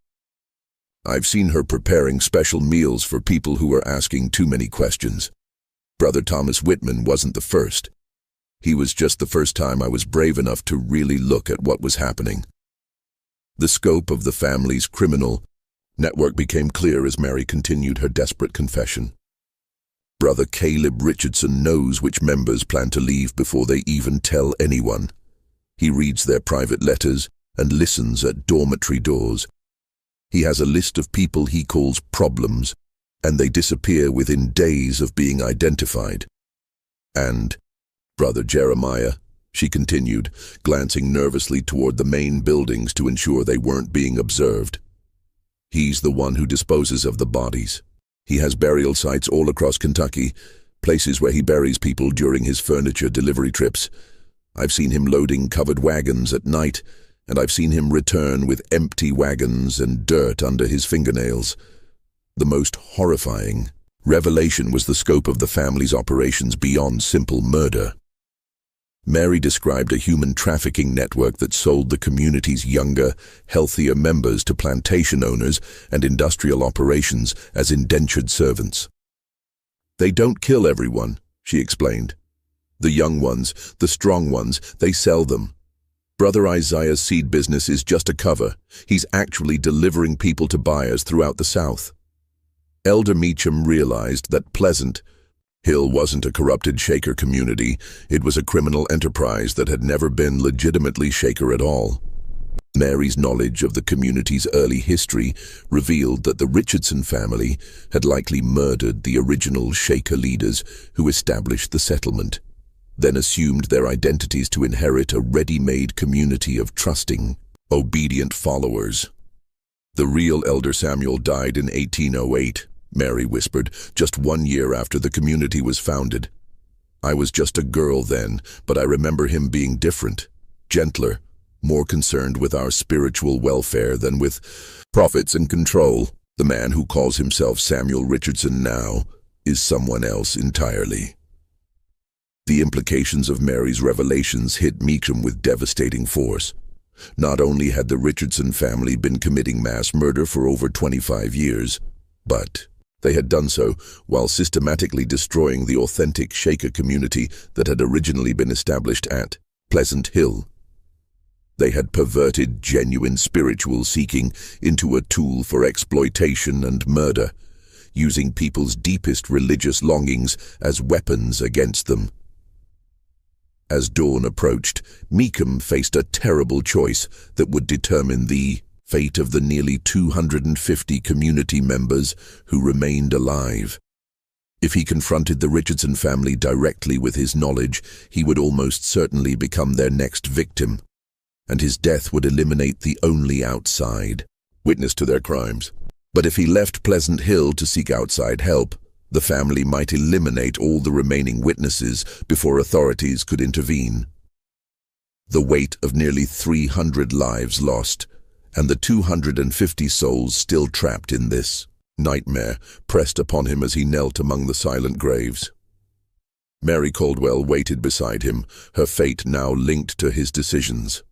"I've seen her preparing special meals for people who are asking too many questions. Brother Thomas Whitman wasn't the first. He was just the first time I was brave enough to really look at what was happening." The scope of the family's criminal network became clear as Mary continued her desperate confession. "Brother Caleb Richardson knows which members plan to leave before they even tell anyone. He reads their private letters and listens at dormitory doors. He has a list of people he calls problems, and they disappear within days of being identified. And Brother Jeremiah," she continued, glancing nervously toward the main buildings to ensure they weren't being observed. "He's the one who disposes of the bodies. He has burial sites all across Kentucky, places where he buries people during his furniture delivery trips. I've seen him loading covered wagons at night and I've seen him return with empty wagons and dirt under his fingernails. The most horrifying revelation was the scope of the family's operations beyond simple murder. Mary described a human trafficking network that sold the community's younger, healthier members to plantation owners and industrial operations as indentured servants. "They don't kill everyone," she explained. "The young ones, the strong ones, they sell them. Brother Isaiah's seed business is just a cover. He's actually delivering people to buyers throughout the South." Elder Meacham realized that Pleasant Hill wasn't a corrupted Shaker community. It was a criminal enterprise that had never been legitimately Shaker at all. Mary's knowledge of the community's early history revealed that the Richardson family had likely murdered the original Shaker leaders who established the settlement, then assumed their identities to inherit a ready-made community of trusting, obedient followers. "The real Elder Samuel died in 1808, Mary whispered, "just 1 year after the community was founded. I was just a girl then, but I remember him being different, gentler, more concerned with our spiritual welfare than with profits and control. The man who calls himself Samuel Richardson now is someone else entirely." The implications of Mary's revelations hit Meacham with devastating force. Not only had the Richardson family been committing mass murder for over 25 years, but they had done so while systematically destroying the authentic Shaker community that had originally been established at Pleasant Hill. They had perverted genuine spiritual seeking into a tool for exploitation and murder, using people's deepest religious longings as weapons against them. As dawn approached, Meacham faced a terrible choice that would determine the fate of the nearly 250 community members who remained alive. If he confronted the Richardson family directly with his knowledge, he would almost certainly become their next victim, and his death would eliminate the only outside witness to their crimes. But if he left Pleasant Hill to seek outside help, the family might eliminate all the remaining witnesses before authorities could intervene. The weight of nearly 300 lives lost, and the 250 souls still trapped in this nightmare pressed upon him as he knelt among the silent graves. Mary Caldwell waited beside him, her fate now linked to his decisions.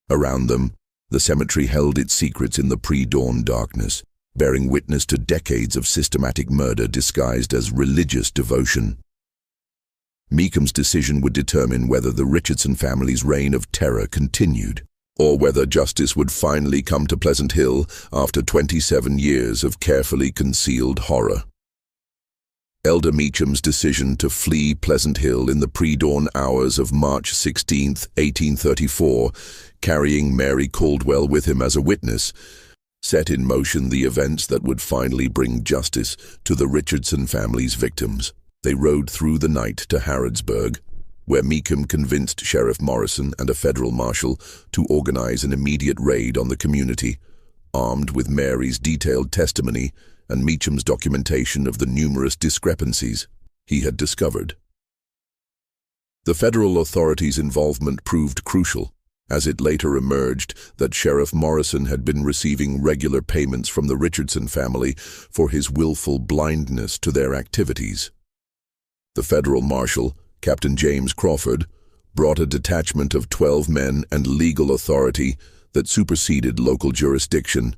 Around them, the cemetery held its secrets in the pre-dawn darkness, bearing witness to decades of systematic murder disguised as religious devotion. Meacham's decision would determine whether the Richardson family's reign of terror continued, or whether justice would finally come to Pleasant Hill after 27 years of carefully concealed horror. Elder Meacham's decision to flee Pleasant Hill in the pre-dawn hours of March 16, 1834, carrying Mary Caldwell with him as a witness, set in motion the events that would finally bring justice to the Richardson family's victims. They rode through the night to Harrodsburg, where Meacham convinced Sheriff Morrison and a federal marshal to organize an immediate raid on the community, armed with Mary's detailed testimony and Meacham's documentation of the numerous discrepancies he had discovered. The federal authorities' involvement proved crucial, as it later emerged that Sheriff Morrison had been receiving regular payments from the Richardson family for his willful blindness to their activities. The federal marshal, Captain James Crawford, brought a detachment of 12 men and legal authority that superseded local jurisdiction,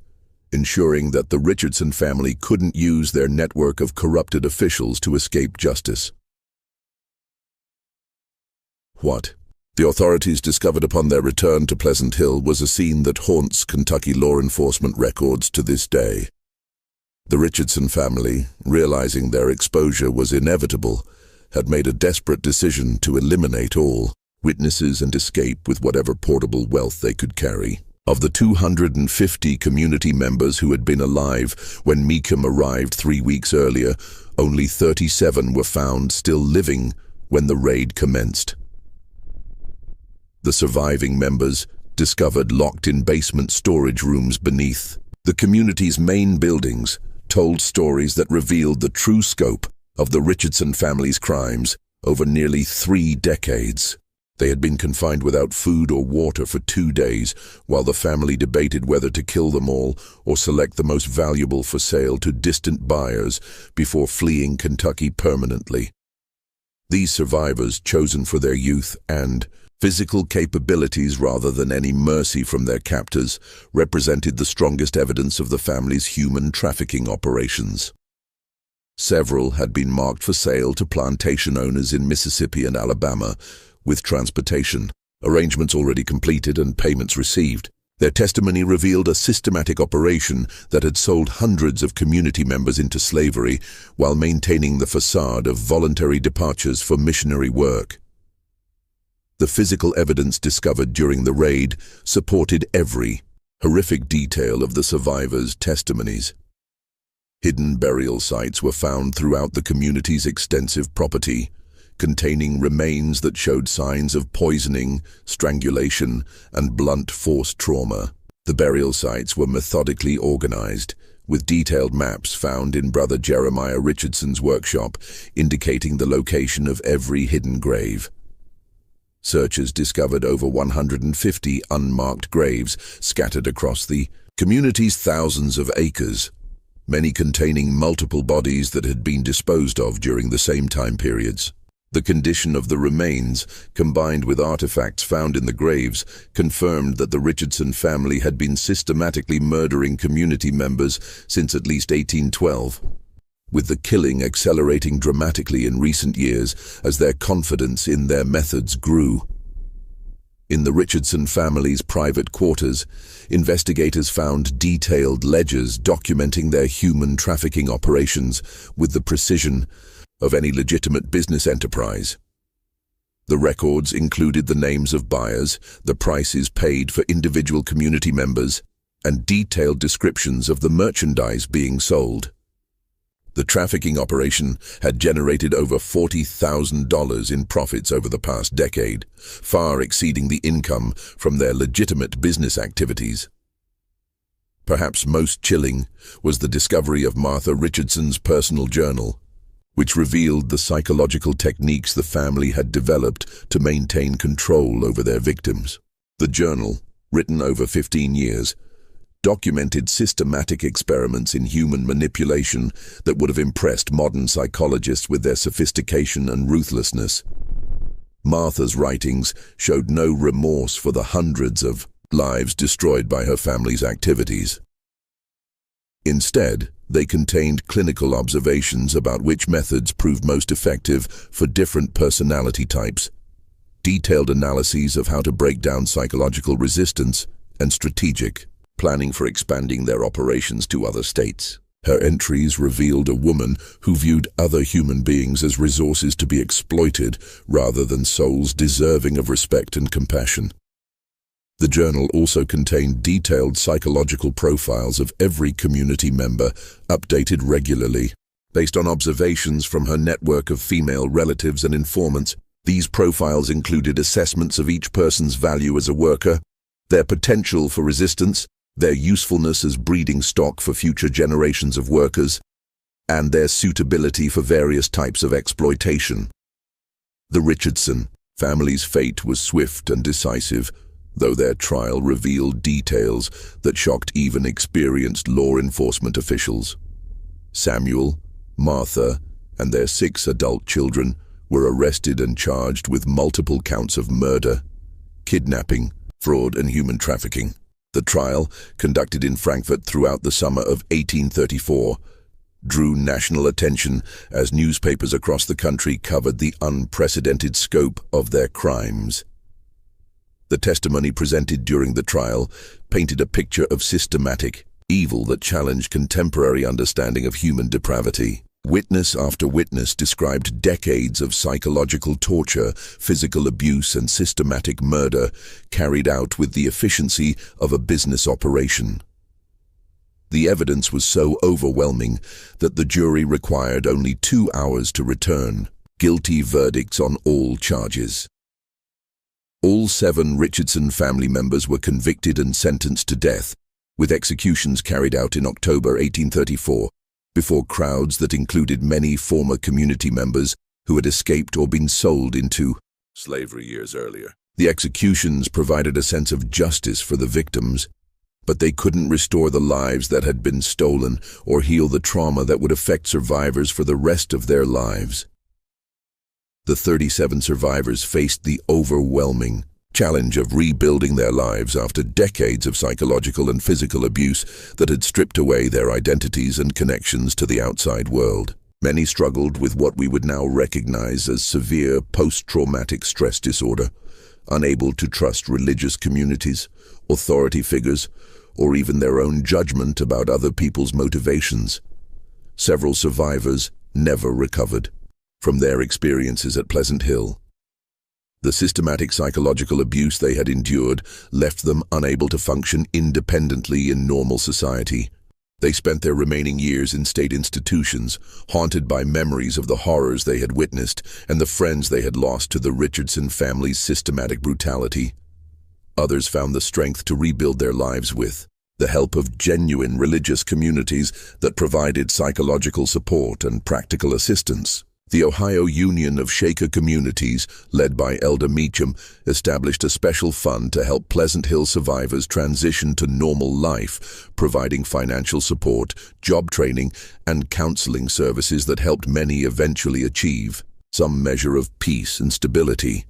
ensuring that the Richardson family couldn't use their network of corrupted officials to escape justice. What the authorities discovered upon their return to Pleasant Hill was a scene that haunts Kentucky law enforcement records to this day. The Richardson family, realizing their exposure was inevitable, had made a desperate decision to eliminate all witnesses and escape with whatever portable wealth they could carry. Of the 250 community members who had been alive when Meacham arrived 3 weeks earlier, only 37 were found still living when the raid commenced. The surviving members, discovered locked in basement storage rooms beneath the community's main buildings, told stories that revealed the true scope of the Richardson family's crimes over nearly 3 decades. They had been confined without food or water for 2 days, while the family debated whether to kill them all or select the most valuable for sale to distant buyers before fleeing Kentucky permanently. These survivors, chosen for their youth and physical capabilities rather than any mercy from their captors, represented the strongest evidence of the family's human trafficking operations. Several had been marked for sale to plantation owners in Mississippi and Alabama, with transportation arrangements already completed and payments received. Their testimony revealed a systematic operation that had sold hundreds of community members into slavery while maintaining the facade of voluntary departures for missionary work. The physical evidence discovered during the raid supported every horrific detail of the survivors' testimonies. Hidden burial sites were found throughout the community's extensive property, containing remains that showed signs of poisoning, strangulation, and blunt force trauma. The burial sites were methodically organized, with detailed maps found in Brother Jeremiah Richardson's workshop indicating the location of every hidden grave. Searchers discovered over 150 unmarked graves scattered across the community's thousands of acres, many containing multiple bodies that had been disposed of during the same time periods. The condition of the remains, combined with artifacts found in the graves, confirmed that the Richardson family had been systematically murdering community members since at least 1812, with the killing accelerating dramatically in recent years as their confidence in their methods grew. In the Richardson family's private quarters, investigators found detailed ledgers documenting their human trafficking operations with the precision of any legitimate business enterprise. The records included the names of buyers, the prices paid for individual community members, and detailed descriptions of the merchandise being sold. The trafficking operation had generated over $40,000 in profits over the past decade, far exceeding the income from their legitimate business activities. Perhaps most chilling was the discovery of Martha Richardson's personal journal, which revealed the psychological techniques the family had developed to maintain control over their victims. The journal, written over 15 years, documented systematic experiments in human manipulation that would have impressed modern psychologists with their sophistication and ruthlessness. Martha's writings showed no remorse for the hundreds of lives destroyed by her family's activities. Instead, they contained clinical observations about which methods proved most effective for different personality types, detailed analyses of how to break down psychological resistance, and strategic planning for expanding their operations to other states. Her entries revealed a woman who viewed other human beings as resources to be exploited rather than souls deserving of respect and compassion. The journal also contained detailed psychological profiles of every community member, updated regularly. Based on observations from her network of female relatives and informants, these profiles included assessments of each person's value as a worker, their potential for resistance, their usefulness as breeding stock for future generations of workers, and their suitability for various types of exploitation. The Richardson family's fate was swift and decisive, though their trial revealed details that shocked even experienced law enforcement officials. Samuel, Martha, and their 6 adult children were arrested and charged with multiple counts of murder, kidnapping, fraud, and human trafficking. The trial, conducted in Frankfurt throughout the summer of 1834, drew national attention as newspapers across the country covered the unprecedented scope of their crimes. The testimony presented during the trial painted a picture of systematic evil that challenged contemporary understanding of human depravity. Witness after witness described decades of psychological torture, physical abuse, and systematic murder carried out with the efficiency of a business operation. The evidence was so overwhelming that the jury required only 2 hours to return guilty verdicts on all charges. All 7 Richardson family members were convicted and sentenced to death, with executions carried out in October 1834, before crowds that included many former community members who had escaped or been sold into slavery years earlier. The executions provided a sense of justice for the victims, but they couldn't restore the lives that had been stolen or heal the trauma that would affect survivors for the rest of their lives. The 37 survivors faced the overwhelming challenge of rebuilding their lives after decades of psychological and physical abuse that had stripped away their identities and connections to the outside world. Many struggled with what we would now recognize as severe post-traumatic stress disorder, unable to trust religious communities, authority figures, or even their own judgment about other people's motivations. Several survivors never recovered from their experiences at Pleasant Hill. The systematic psychological abuse they had endured left them unable to function independently in normal society. They spent their remaining years in state institutions, haunted by memories of the horrors they had witnessed and the friends they had lost to the Richardson family's systematic brutality. Others found the strength to rebuild their lives with the help of genuine religious communities that provided psychological support and practical assistance. The Ohio Union of Shaker Communities, led by Elder Meacham, established a special fund to help Pleasant Hill survivors transition to normal life, providing financial support, job training, and counseling services that helped many eventually achieve some measure of peace and stability.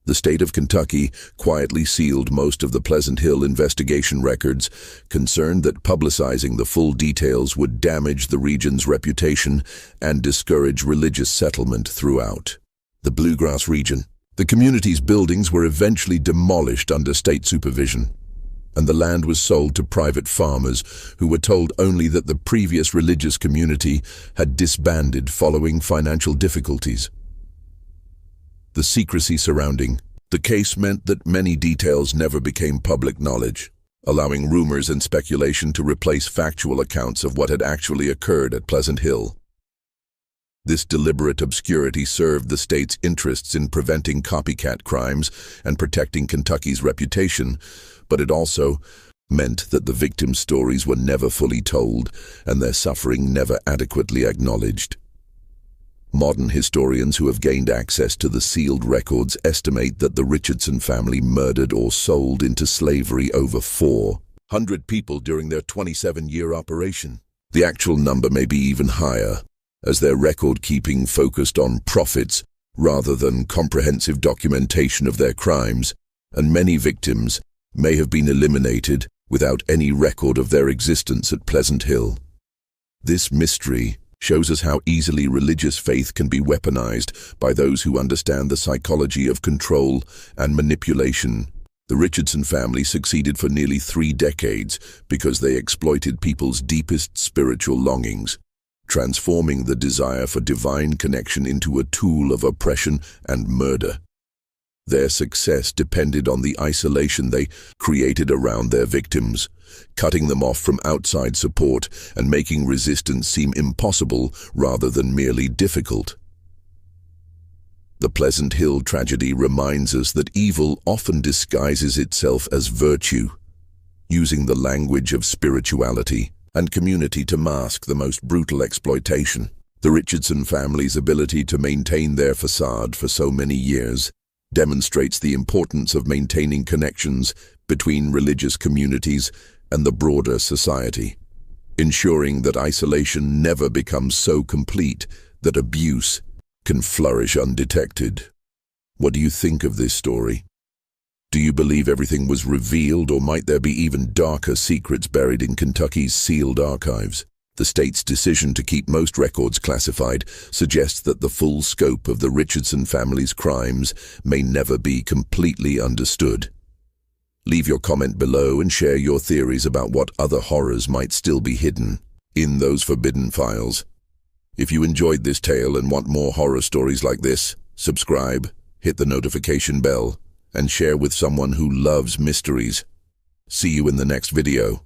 The state of Kentucky quietly sealed most of the Pleasant Hill investigation records, concerned that publicizing the full details would damage the region's reputation and discourage religious settlement throughout the Bluegrass region. The community's buildings were eventually demolished under state supervision, and the land was sold to private farmers who were told only that the previous religious community had disbanded following financial difficulties. The secrecy surrounding the case meant that many details never became public knowledge, allowing rumors and speculation to replace factual accounts of what had actually occurred at Pleasant Hill. This deliberate obscurity served the state's interests in preventing copycat crimes and protecting Kentucky's reputation, but it also meant that the victims' stories were never fully told and their suffering never adequately acknowledged. Modern historians who have gained access to the sealed records estimate that the Richardson family murdered or sold into slavery over 400 people during their 27-year operation. The actual number may be even higher, as their record-keeping focused on profits rather than comprehensive documentation of their crimes, and many victims may have been eliminated without any record of their existence at Pleasant Hill. This mystery shows us how easily religious faith can be weaponized by those who understand the psychology of control and manipulation. The Richardson family succeeded for nearly 3 decades because they exploited people's deepest spiritual longings, transforming the desire for divine connection into a tool of oppression and murder. Their success depended on the isolation they created around their victims, cutting them off from outside support and making resistance seem impossible rather than merely difficult. The Pleasant Hill tragedy reminds us that evil often disguises itself as virtue, using the language of spirituality and community to mask the most brutal exploitation. The Richardson family's ability to maintain their facade for so many years demonstrates the importance of maintaining connections between religious communities and the broader society, ensuring that isolation never becomes so complete that abuse can flourish undetected. What do you think of this story? Do you believe everything was revealed, or might there be even darker secrets buried in Kentucky's sealed archives? The state's decision to keep most records classified suggests that the full scope of the Richardson family's crimes may never be completely understood. Leave your comment below and share your theories about what other horrors might still be hidden in those forbidden files. If you enjoyed this tale and want more horror stories like this, subscribe, hit the notification bell, and share with someone who loves mysteries. See you in the next video.